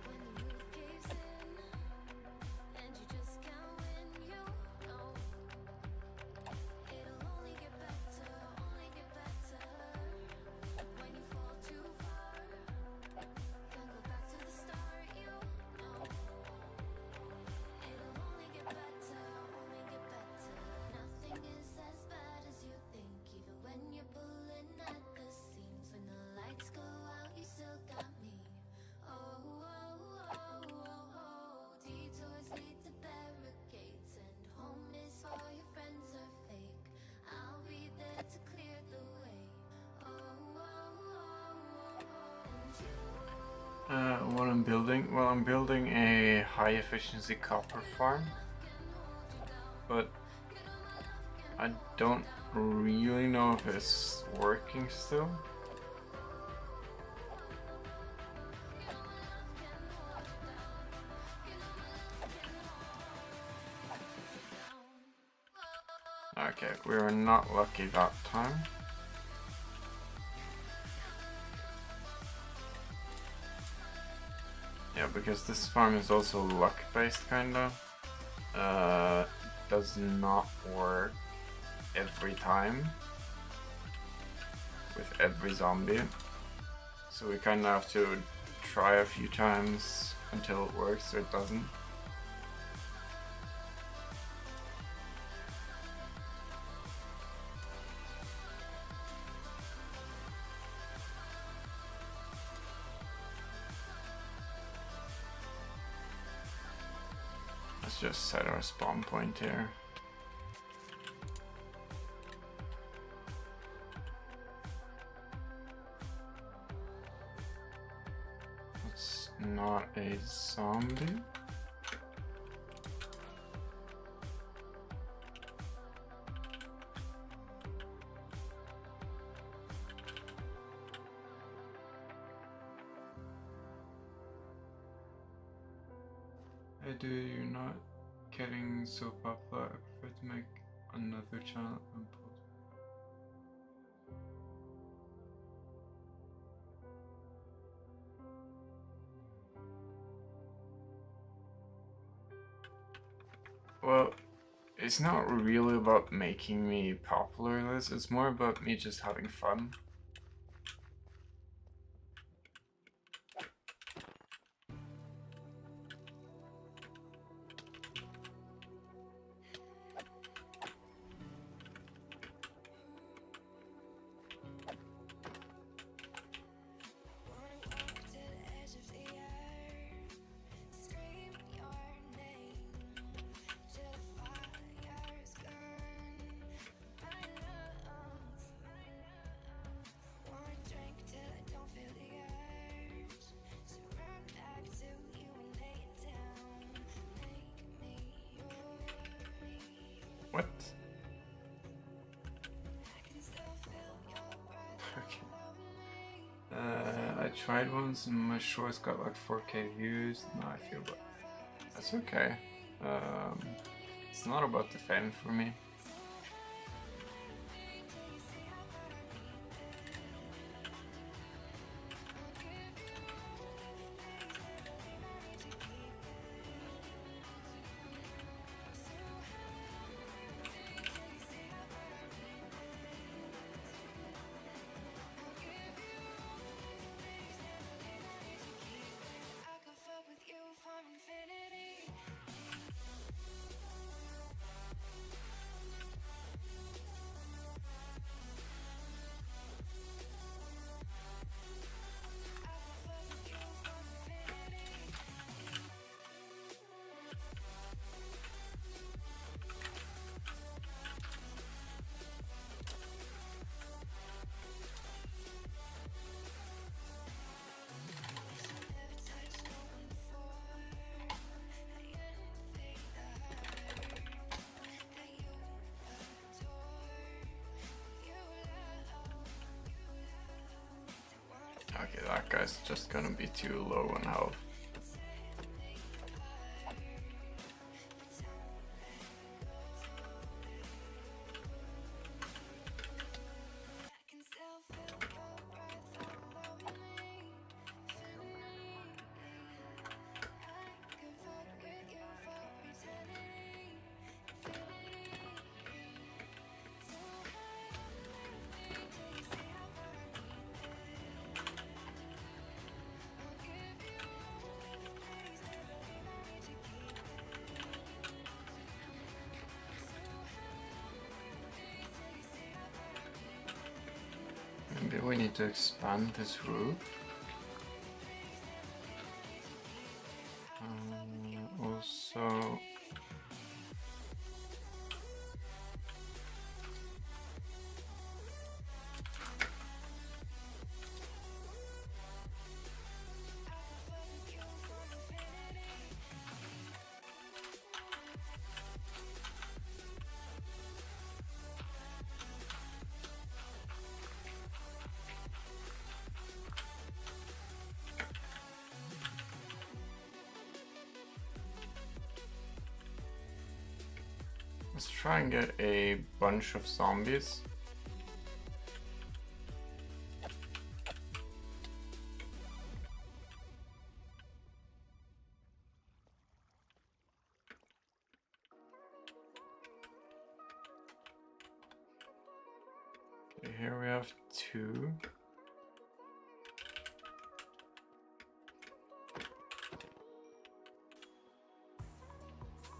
When the roof caves in and you just can't win, you know it'll only get better, only get better. When you fall too far, can't go back to the start, you know it'll only get better, only get better. Nothing is as bad as you think, even when you're pulling at the seams. When the lights go out, you still got me. Oh, oh, oh, oh, oh. Detours lead to barricades, and home is for your friends are fake. I'll be there to clear the way. Oh, oh, oh, oh, oh. And you What I'm building? Well, I'm building a high efficiency copper farm, but I don't really know if it's working still. Okay, we were not lucky that time. Yeah, because this farm is also luck based kinda. Does not work every time with every zombie. So we kinda have to try a few times until it works or it doesn't. Let's just set our spawn point here. It's not a zombie. Hey dude, you're not getting so popular. I prefer to make another channel and post. Well, it's not really about making me popular, Liz. It's more about me just having fun. What? Okay. I tried once and my shorts got like 4K views. Now I feel bad. That's okay. It's not about the fame for me. I could fuck with you for infinity. Okay, that guy's just gonna be too low on health. Maybe we need to expand this roof. Also, let's try and get a bunch of zombies. Okay, here we have 2.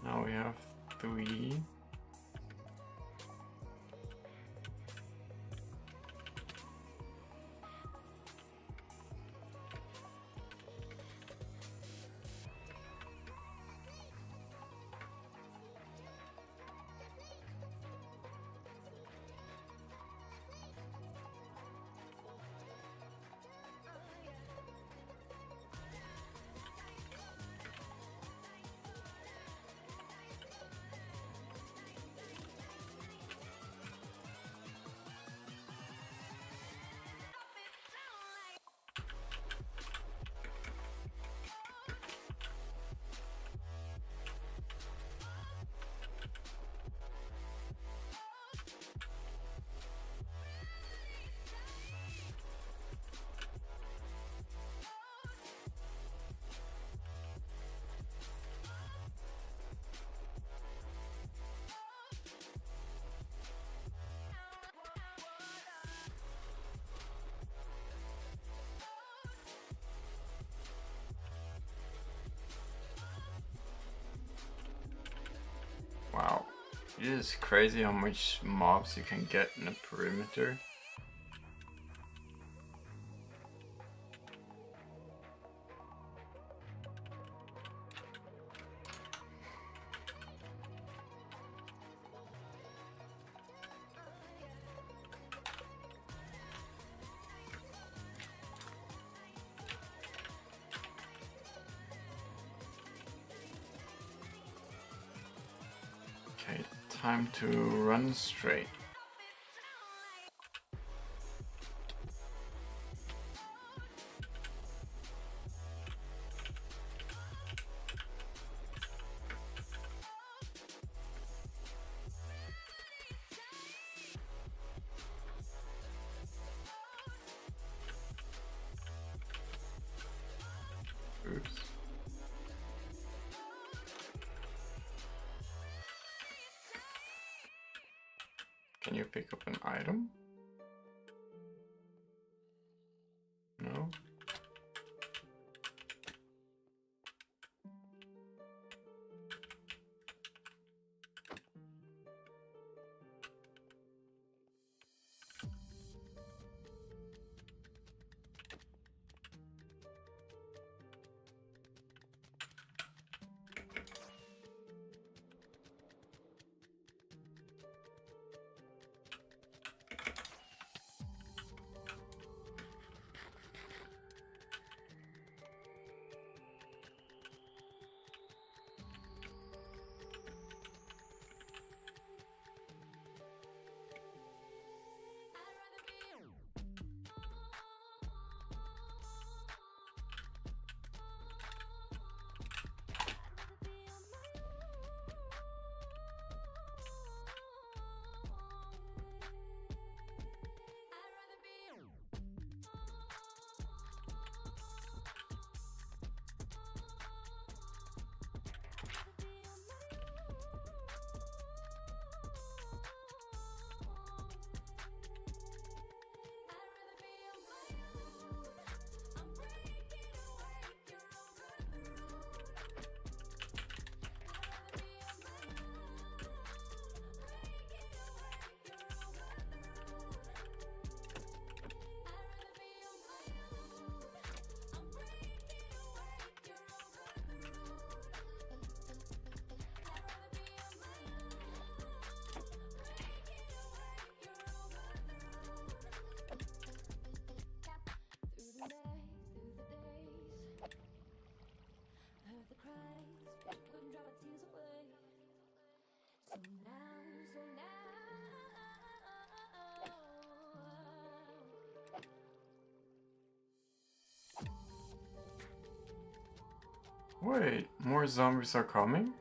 Now we have 3. Wow, it is crazy how much mobs you can get in a perimeter. Okay, Time to run straight. Oops. Can you pick up an item? No? Wait, more zombies are coming?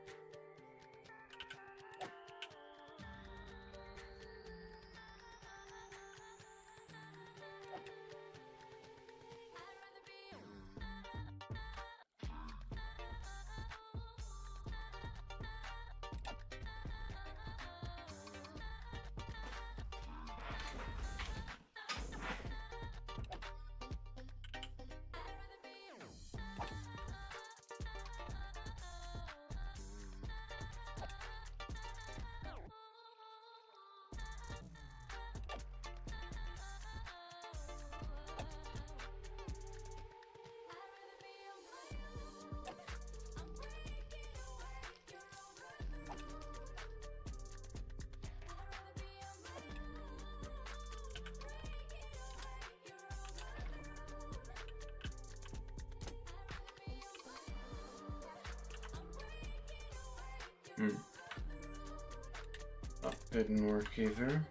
That didn't work either.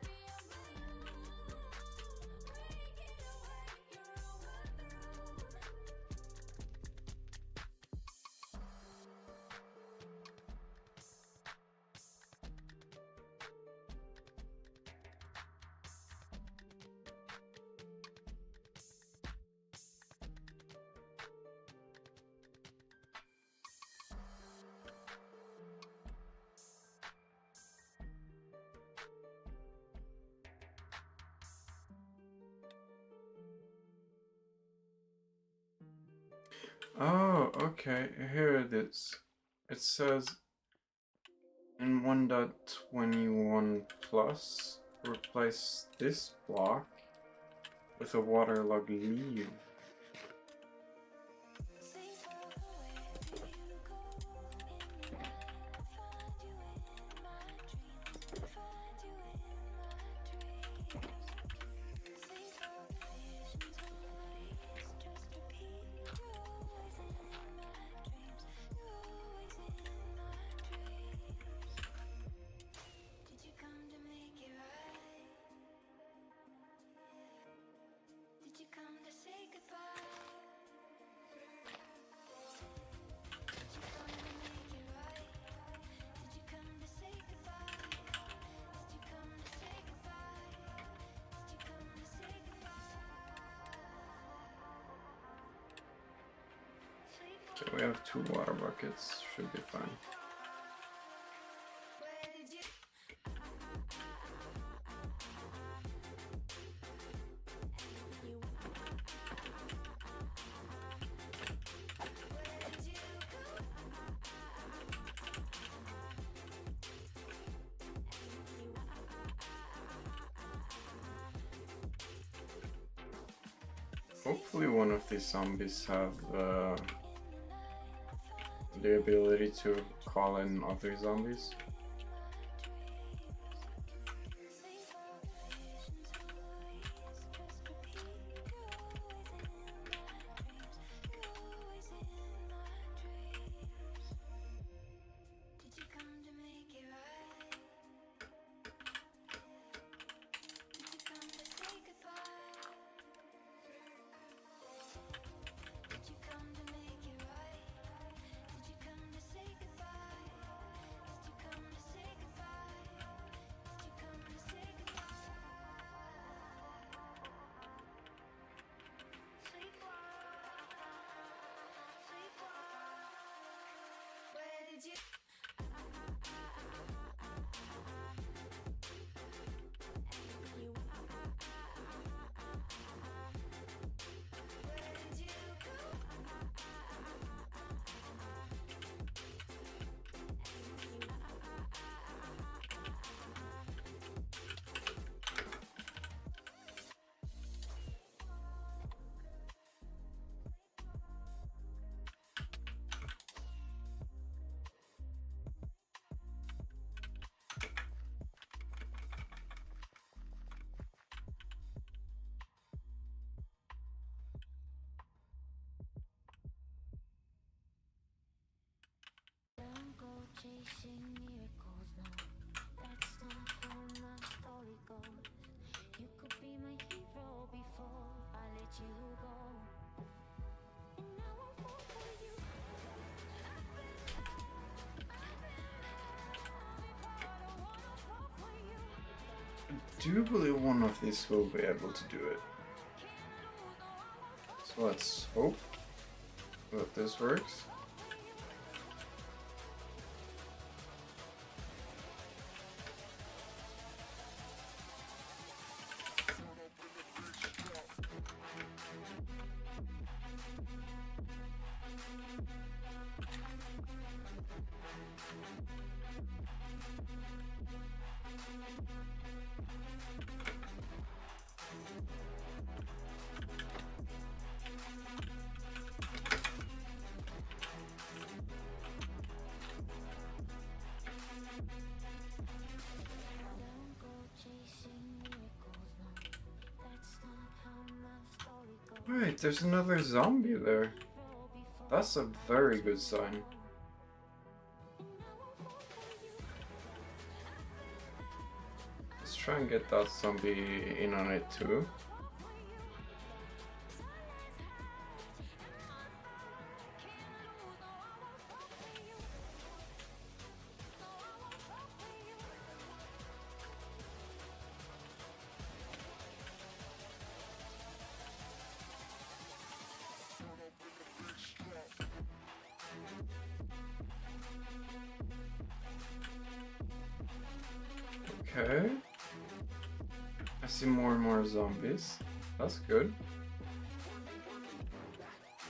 Oh, okay, here it is. It says in 1.21 plus, replace this block with a waterlogged leaf. we have 2 water buckets, should be fine. Hopefully one of these zombies have the ability to call in other zombies. Chasing miracles, no, that's not how my story goes. You could be my hero before I let you go, and now I'm fall for you. I've been before, I don't wanna fall for you. I do believe one of these will be able to do it. So let's hope that this works. Don't go chasing miracles, no, that's not how my story goes. Wait, there's another zombie there. That's a very good sign. Let's try and get that zombie in on it too. Okay. I see more and more zombies. That's good.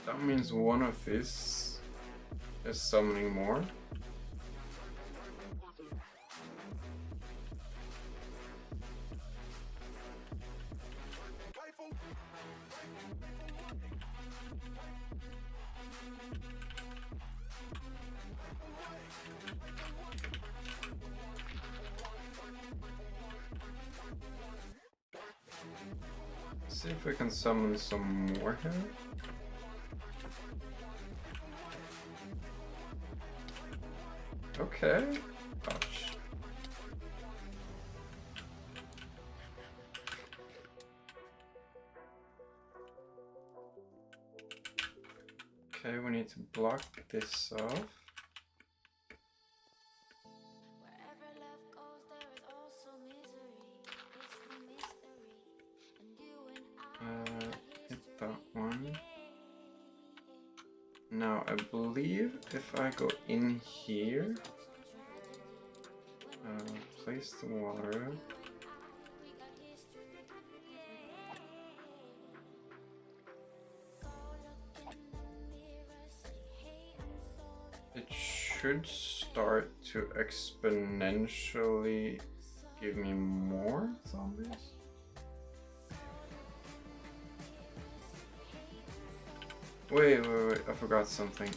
That means one of these is summoning more. See if we can summon some more here. Okay. Ouch. Okay, we need to block this off. Wherever love goes, there is also misery. It's the mystery, and you and I Hit that one. Now I believe if I go in here, place the water. It should start to exponentially give me more zombies. Wait, I forgot something.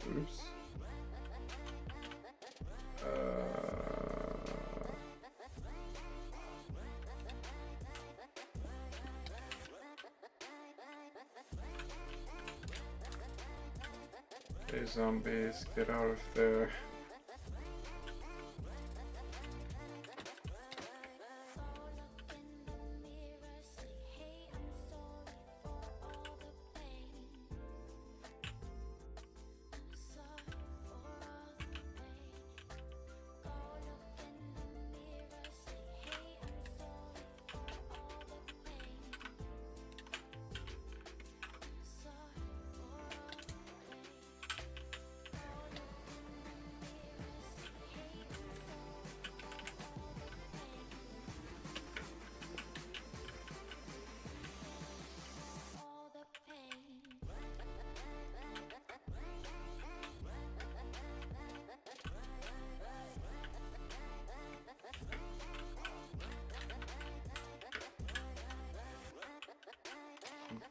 Oops. Okay, zombies, get out of there.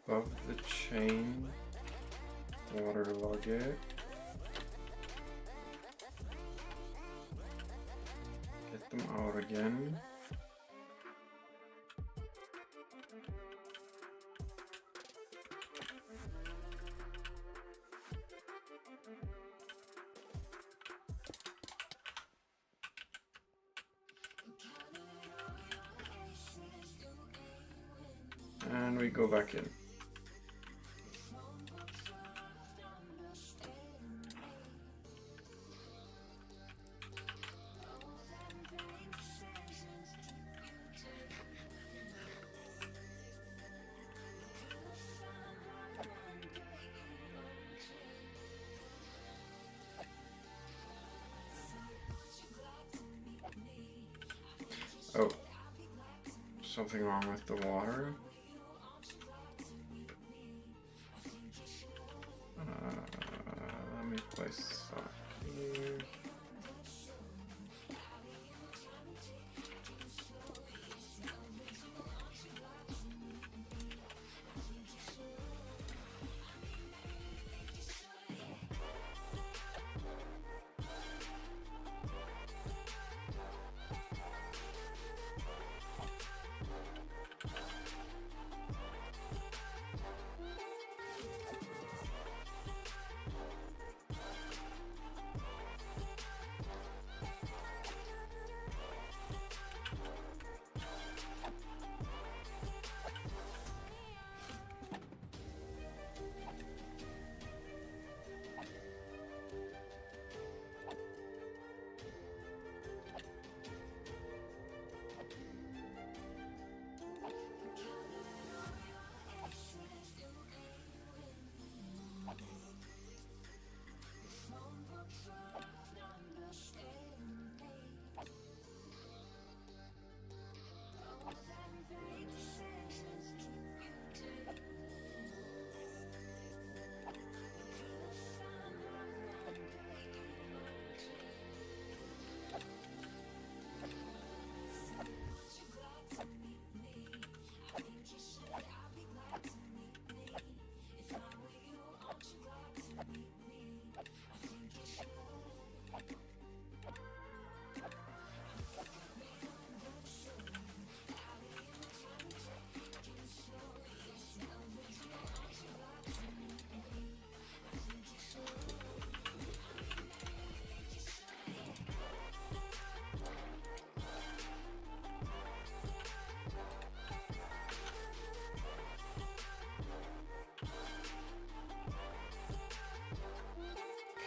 Above the chain, waterlog it. Get them out again. And we go back in. Oh, something wrong with the water? Let me place some here.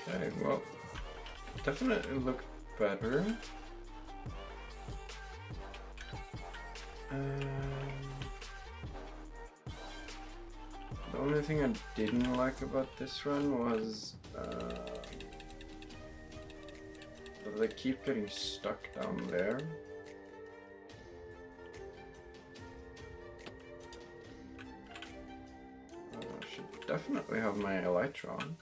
Okay, well, definitely look better. The only thing I didn't like about this run was that they keep getting stuck down there. Should definitely have my elytra on.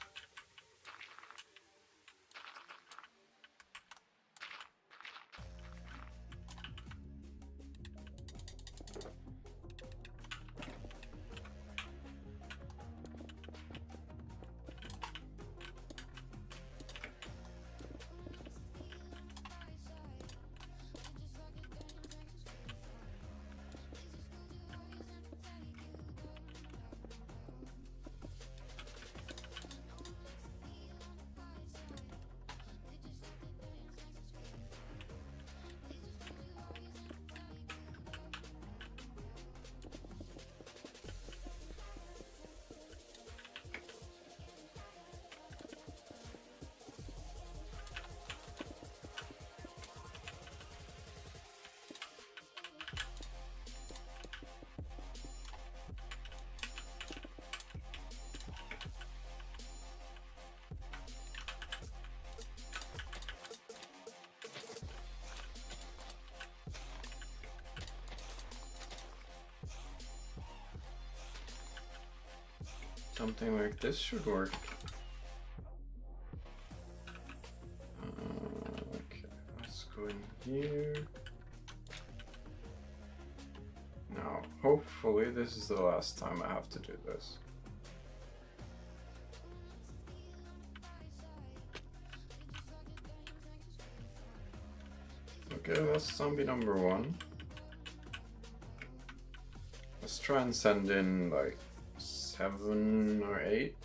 Something like this should work. Okay, let's go in here. Now, hopefully this is the last time I have to do this. Okay, that's zombie number 1. Let's try and send in like 7 or 8.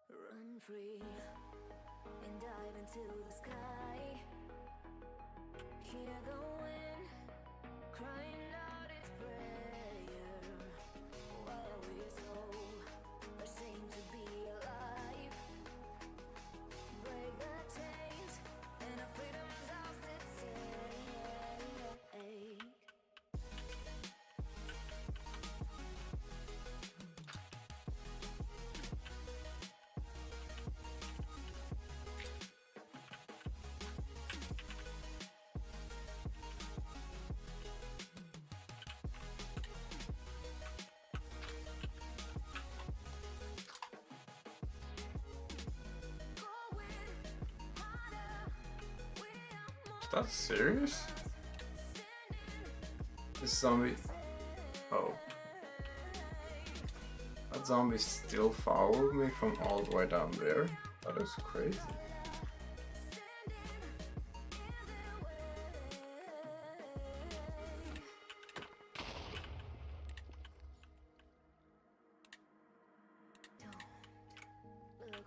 Run free and dive into the sky. Hear the wind crying out its prayer. While we're so ashamed to be alive, break the chains and our freedom's ours to take. Is that serious? This zombie. Oh. That zombie still followed me from all the way down there? That is crazy.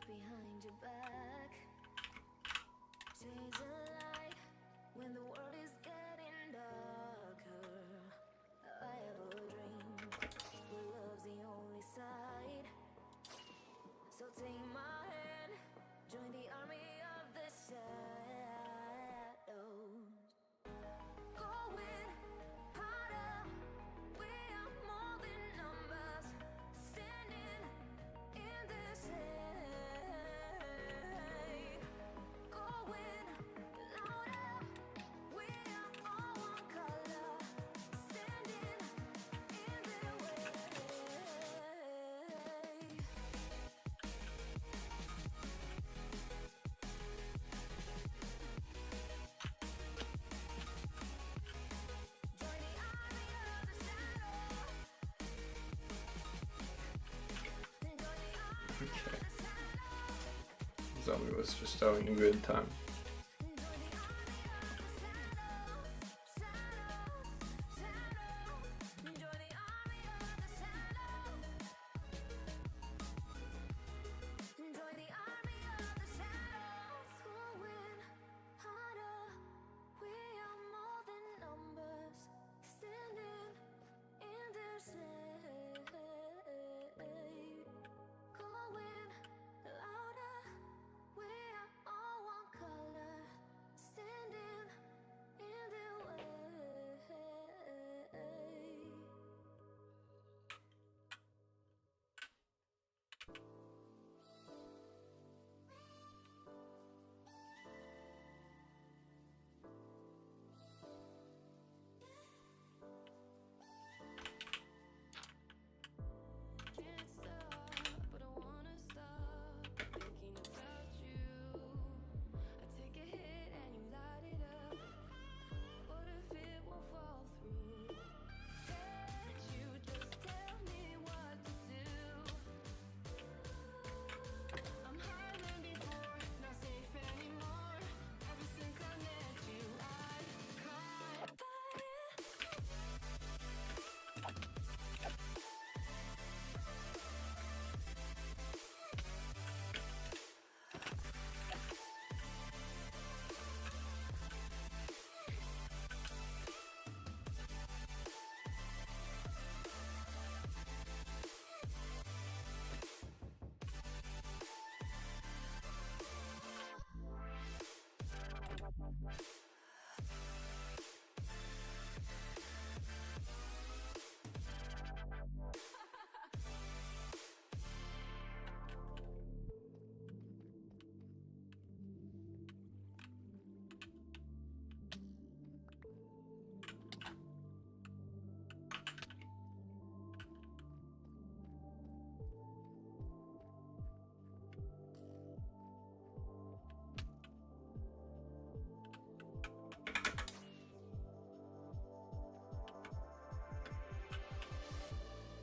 behind your back. Chase a light when the world is getting darker. I have a dream where love's the only side. So take my hand, join the army of the shadows. Going harder, we are more than numbers, standing in this shade. Going louder, we are all one color, standing in their way. Join the army of the shadows. Join the army of the shadows. Zombie was just having a good time. Join the army of the shadows, shadows. Join the army of the shadows. Join the army of the shadows. Going harder, we are more than numbers, standing in their shade. Going louder, we are all one color, standing in their way. Can't stop, but I wanna stop thinking about you. I take a hit and you light it up. What if it won't fall through? Can't you just tell me what to do? I'm higher than before, not safe anymore. Ever since I met you, I caught fire.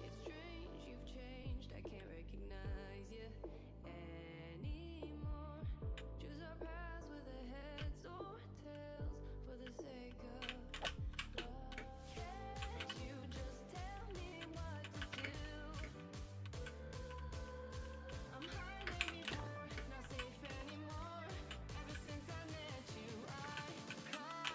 It's strange, you've changed. I can't recognize you anymore. Choose our paths with the heads or tails for the sake of love. Can't you just tell me what to do? I'm higher than before, not safe anymore. Ever since I met you, I caught.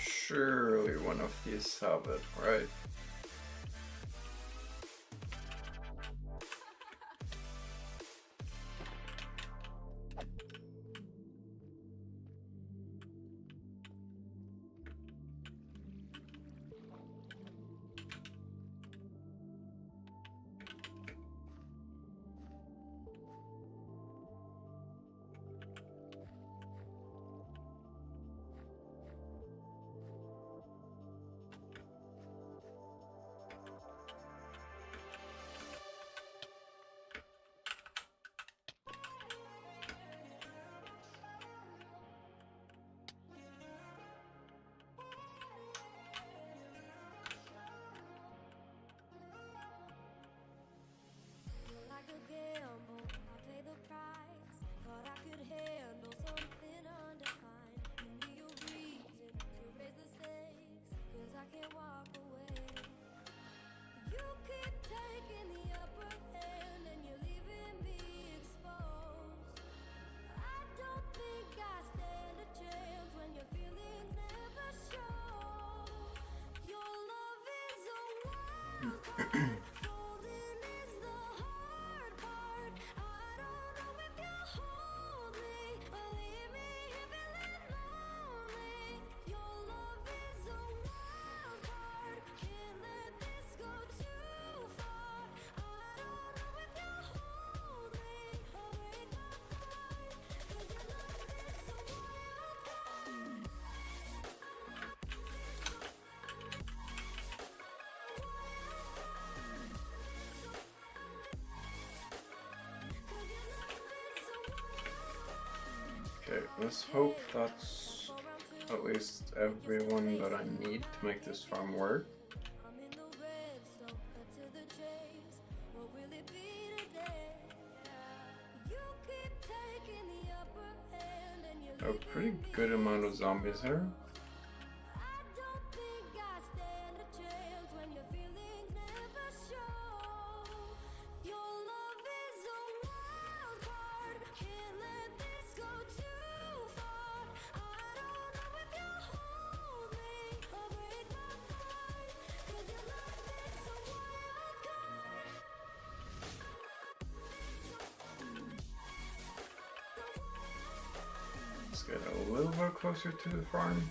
Surely one of these have it, right? Okay, let's hope that's at least everyone that I need to make this farm work. A pretty good amount of zombies here. Let's get a little bit closer to the farm.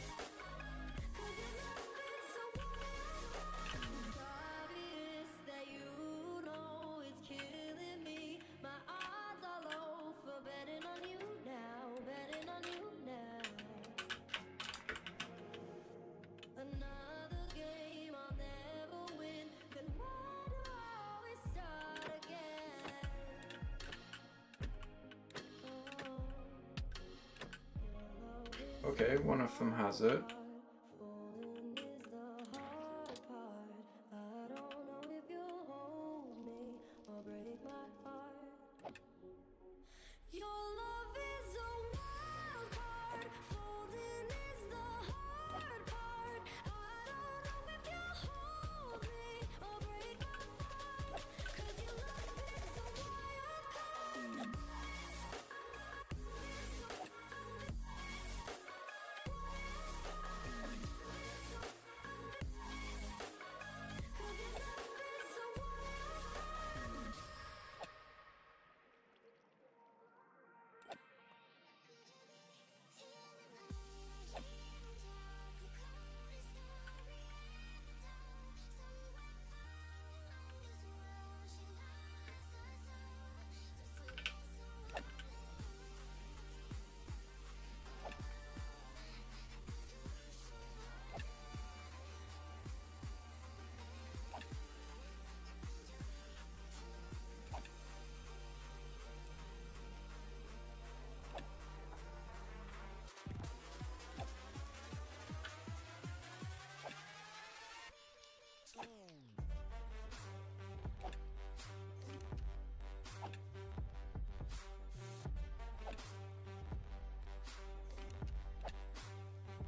Okay, one of them has it.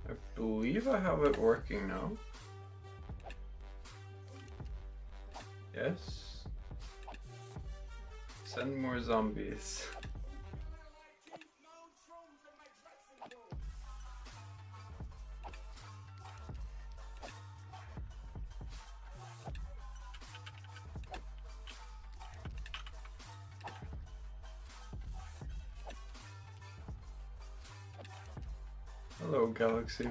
I believe I have it working now. Yes. Send more zombies. Hello, Galaxy.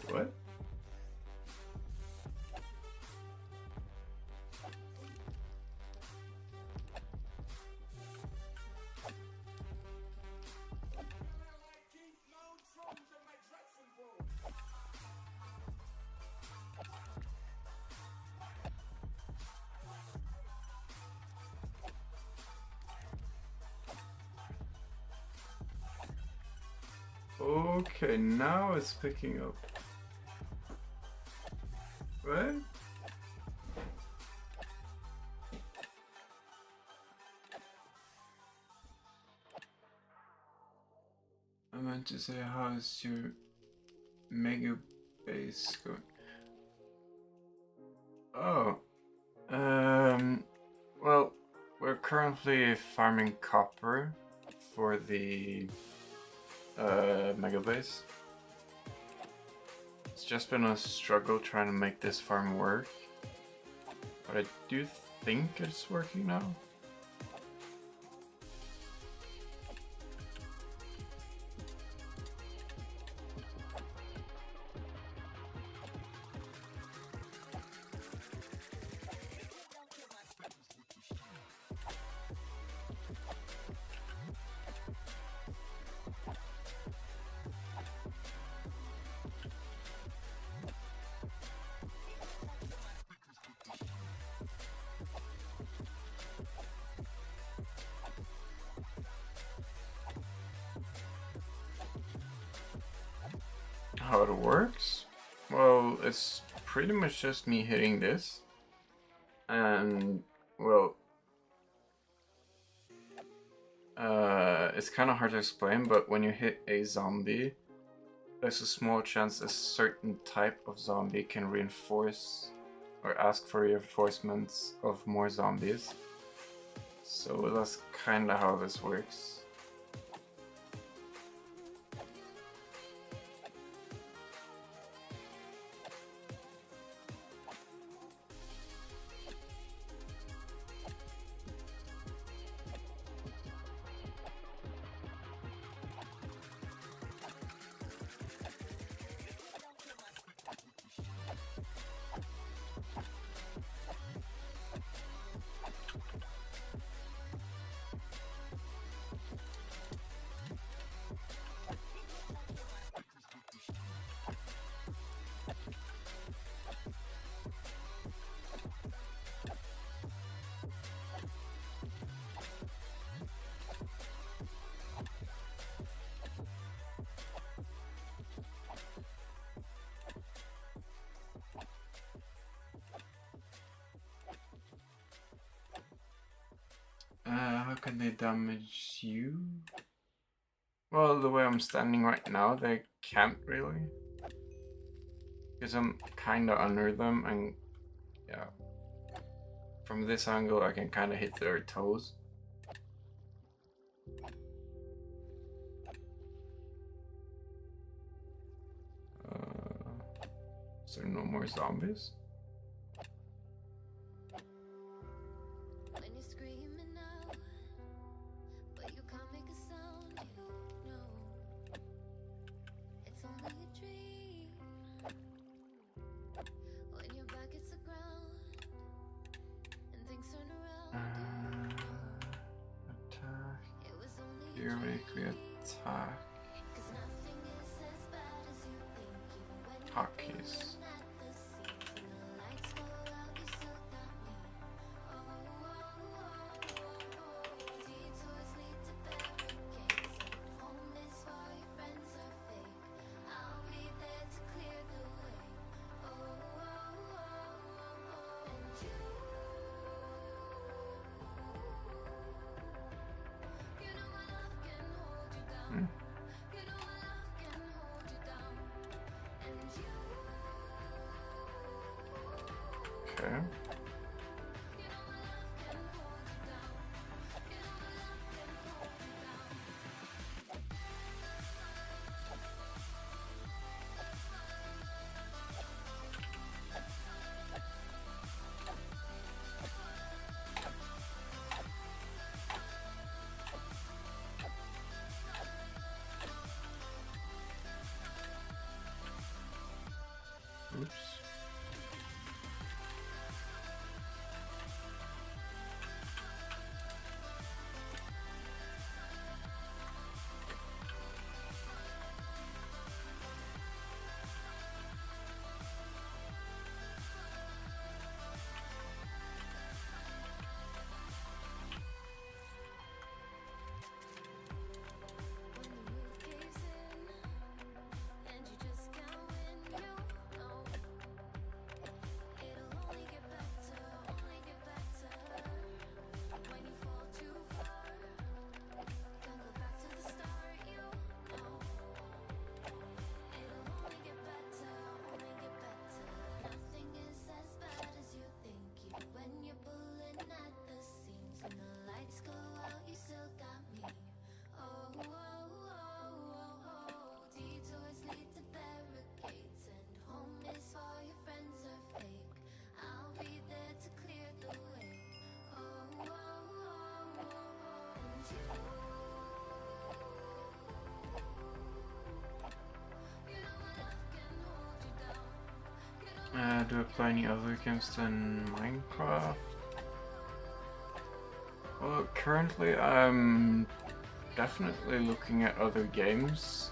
What? Okay, now it's picking up. Right? I meant to say, how's your mega base going? Oh, currently farming copper for the mega base. It's just been a struggle trying to make this farm work, but I do think it's working now. How it works? Well, it's pretty much just me hitting this, and well, it's kind of hard to explain, but when you hit a zombie, there's a small chance a certain type of zombie can reinforce or ask for reinforcements of more zombies. So that's kind of how this works. How can they damage you? Well, the way I'm standing right now, they can't really. Because I'm kinda under them, and yeah. From this angle, I can kinda hit their toes. Is there no more zombies? When you're screaming out, but you can't make a sound, you know it's only a dream. When your back hits the ground and things turn around, Attack. it was only a Theoretically dream. attack. 'Cause nothing is as bad as you think, even when you're Hotkeys. at the seams and the lights go out, you still got me. Detours lead to barricades, and home is for your friends are fake. I'll be there to clear the way. And you know my love can hold you down. You know my love can hold you down. And you Okay. know my love can hold you down. You know my love can hold you down. Oops. do I play any other games than Minecraft? Well, currently I'm definitely looking at other games,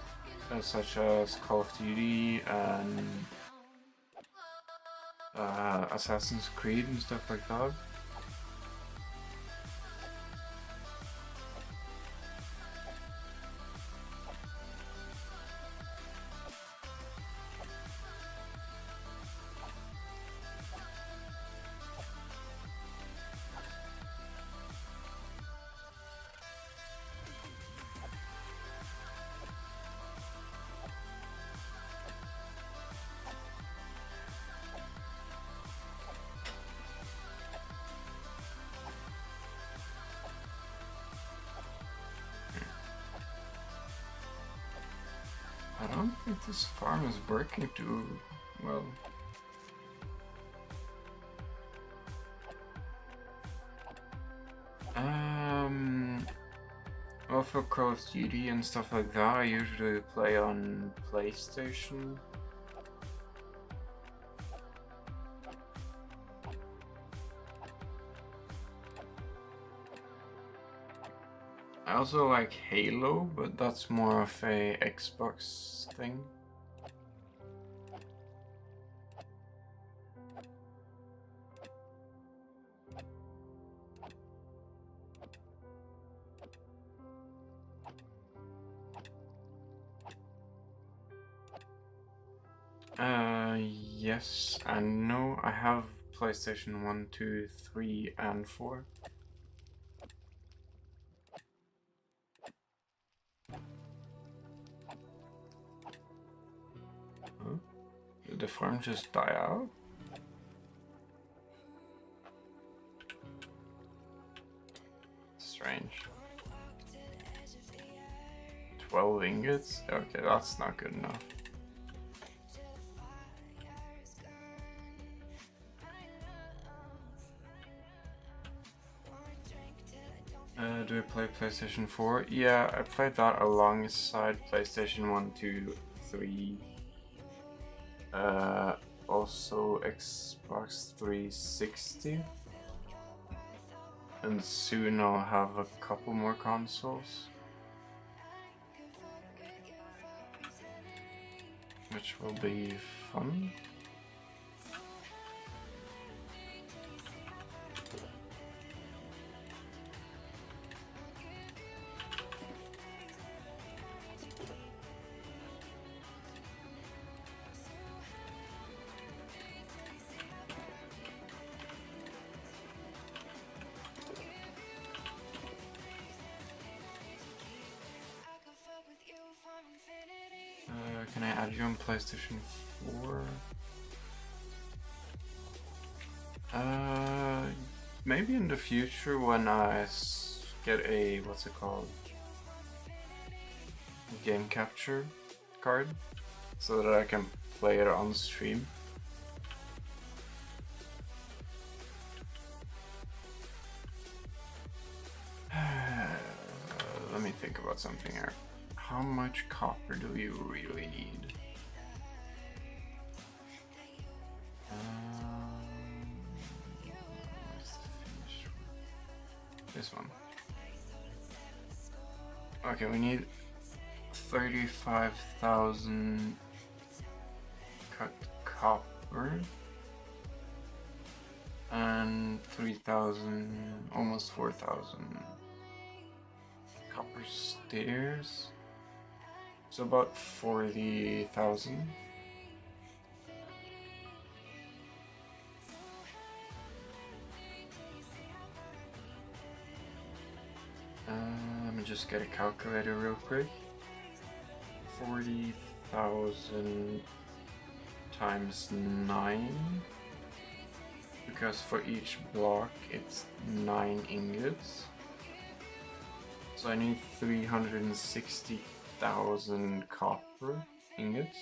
such as Call of Duty and Assassin's Creed and stuff like that. I don't think this farm is working too well. Well, for Call of Duty and stuff like that, I usually play on PlayStation. I also like Halo, but that's more of a Xbox thing. Yes and no. I have PlayStation 1, 2, 3, and 4. Huh? Did the farm just die out? Strange. 12 ingots? Okay, that's not good enough. Do I play PlayStation 4? Yeah, I played that alongside PlayStation 1, 2, 3. Also Xbox 360. And soon I'll have a couple more consoles. Which will be fun. Can I add you on PlayStation 4? Maybe in the future when I get a, what's it called? Game capture card, so that I can play it on stream. Let me think about something here. How much copper do you really need? Where's the finished one? This one. Okay, we need 35,000 cut copper and 3,000, almost 4,000 copper stairs. So about 40,000. Let me just get a calculator real quick. 40,000 times 9. Because for each block it's 9 ingots. So I need 360,000 copper ingots.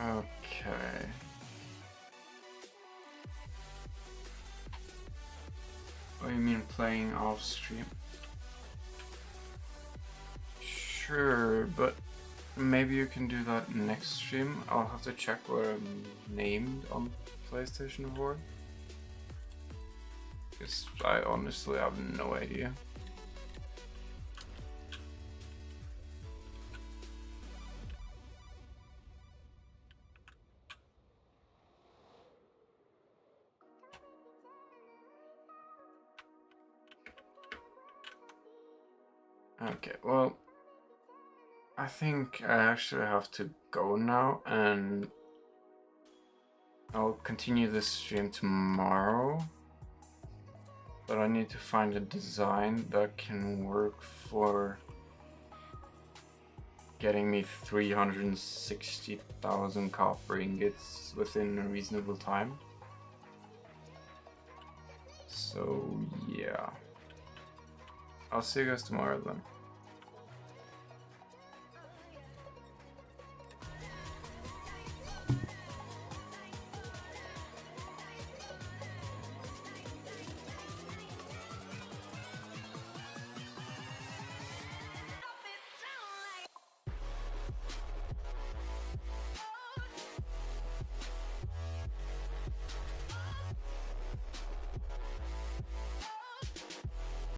Okay. Oh playing off stream. Sure, but maybe you can do that next stream. I'll have to check what I'm named on PlayStation 4. Because I honestly have no idea. Okay, well, I think I actually have to go now, and I'll continue this stream tomorrow. But I need to find a design that can work for getting me 360,000 copper ingots within a reasonable time. So yeah, I'll see you guys tomorrow then.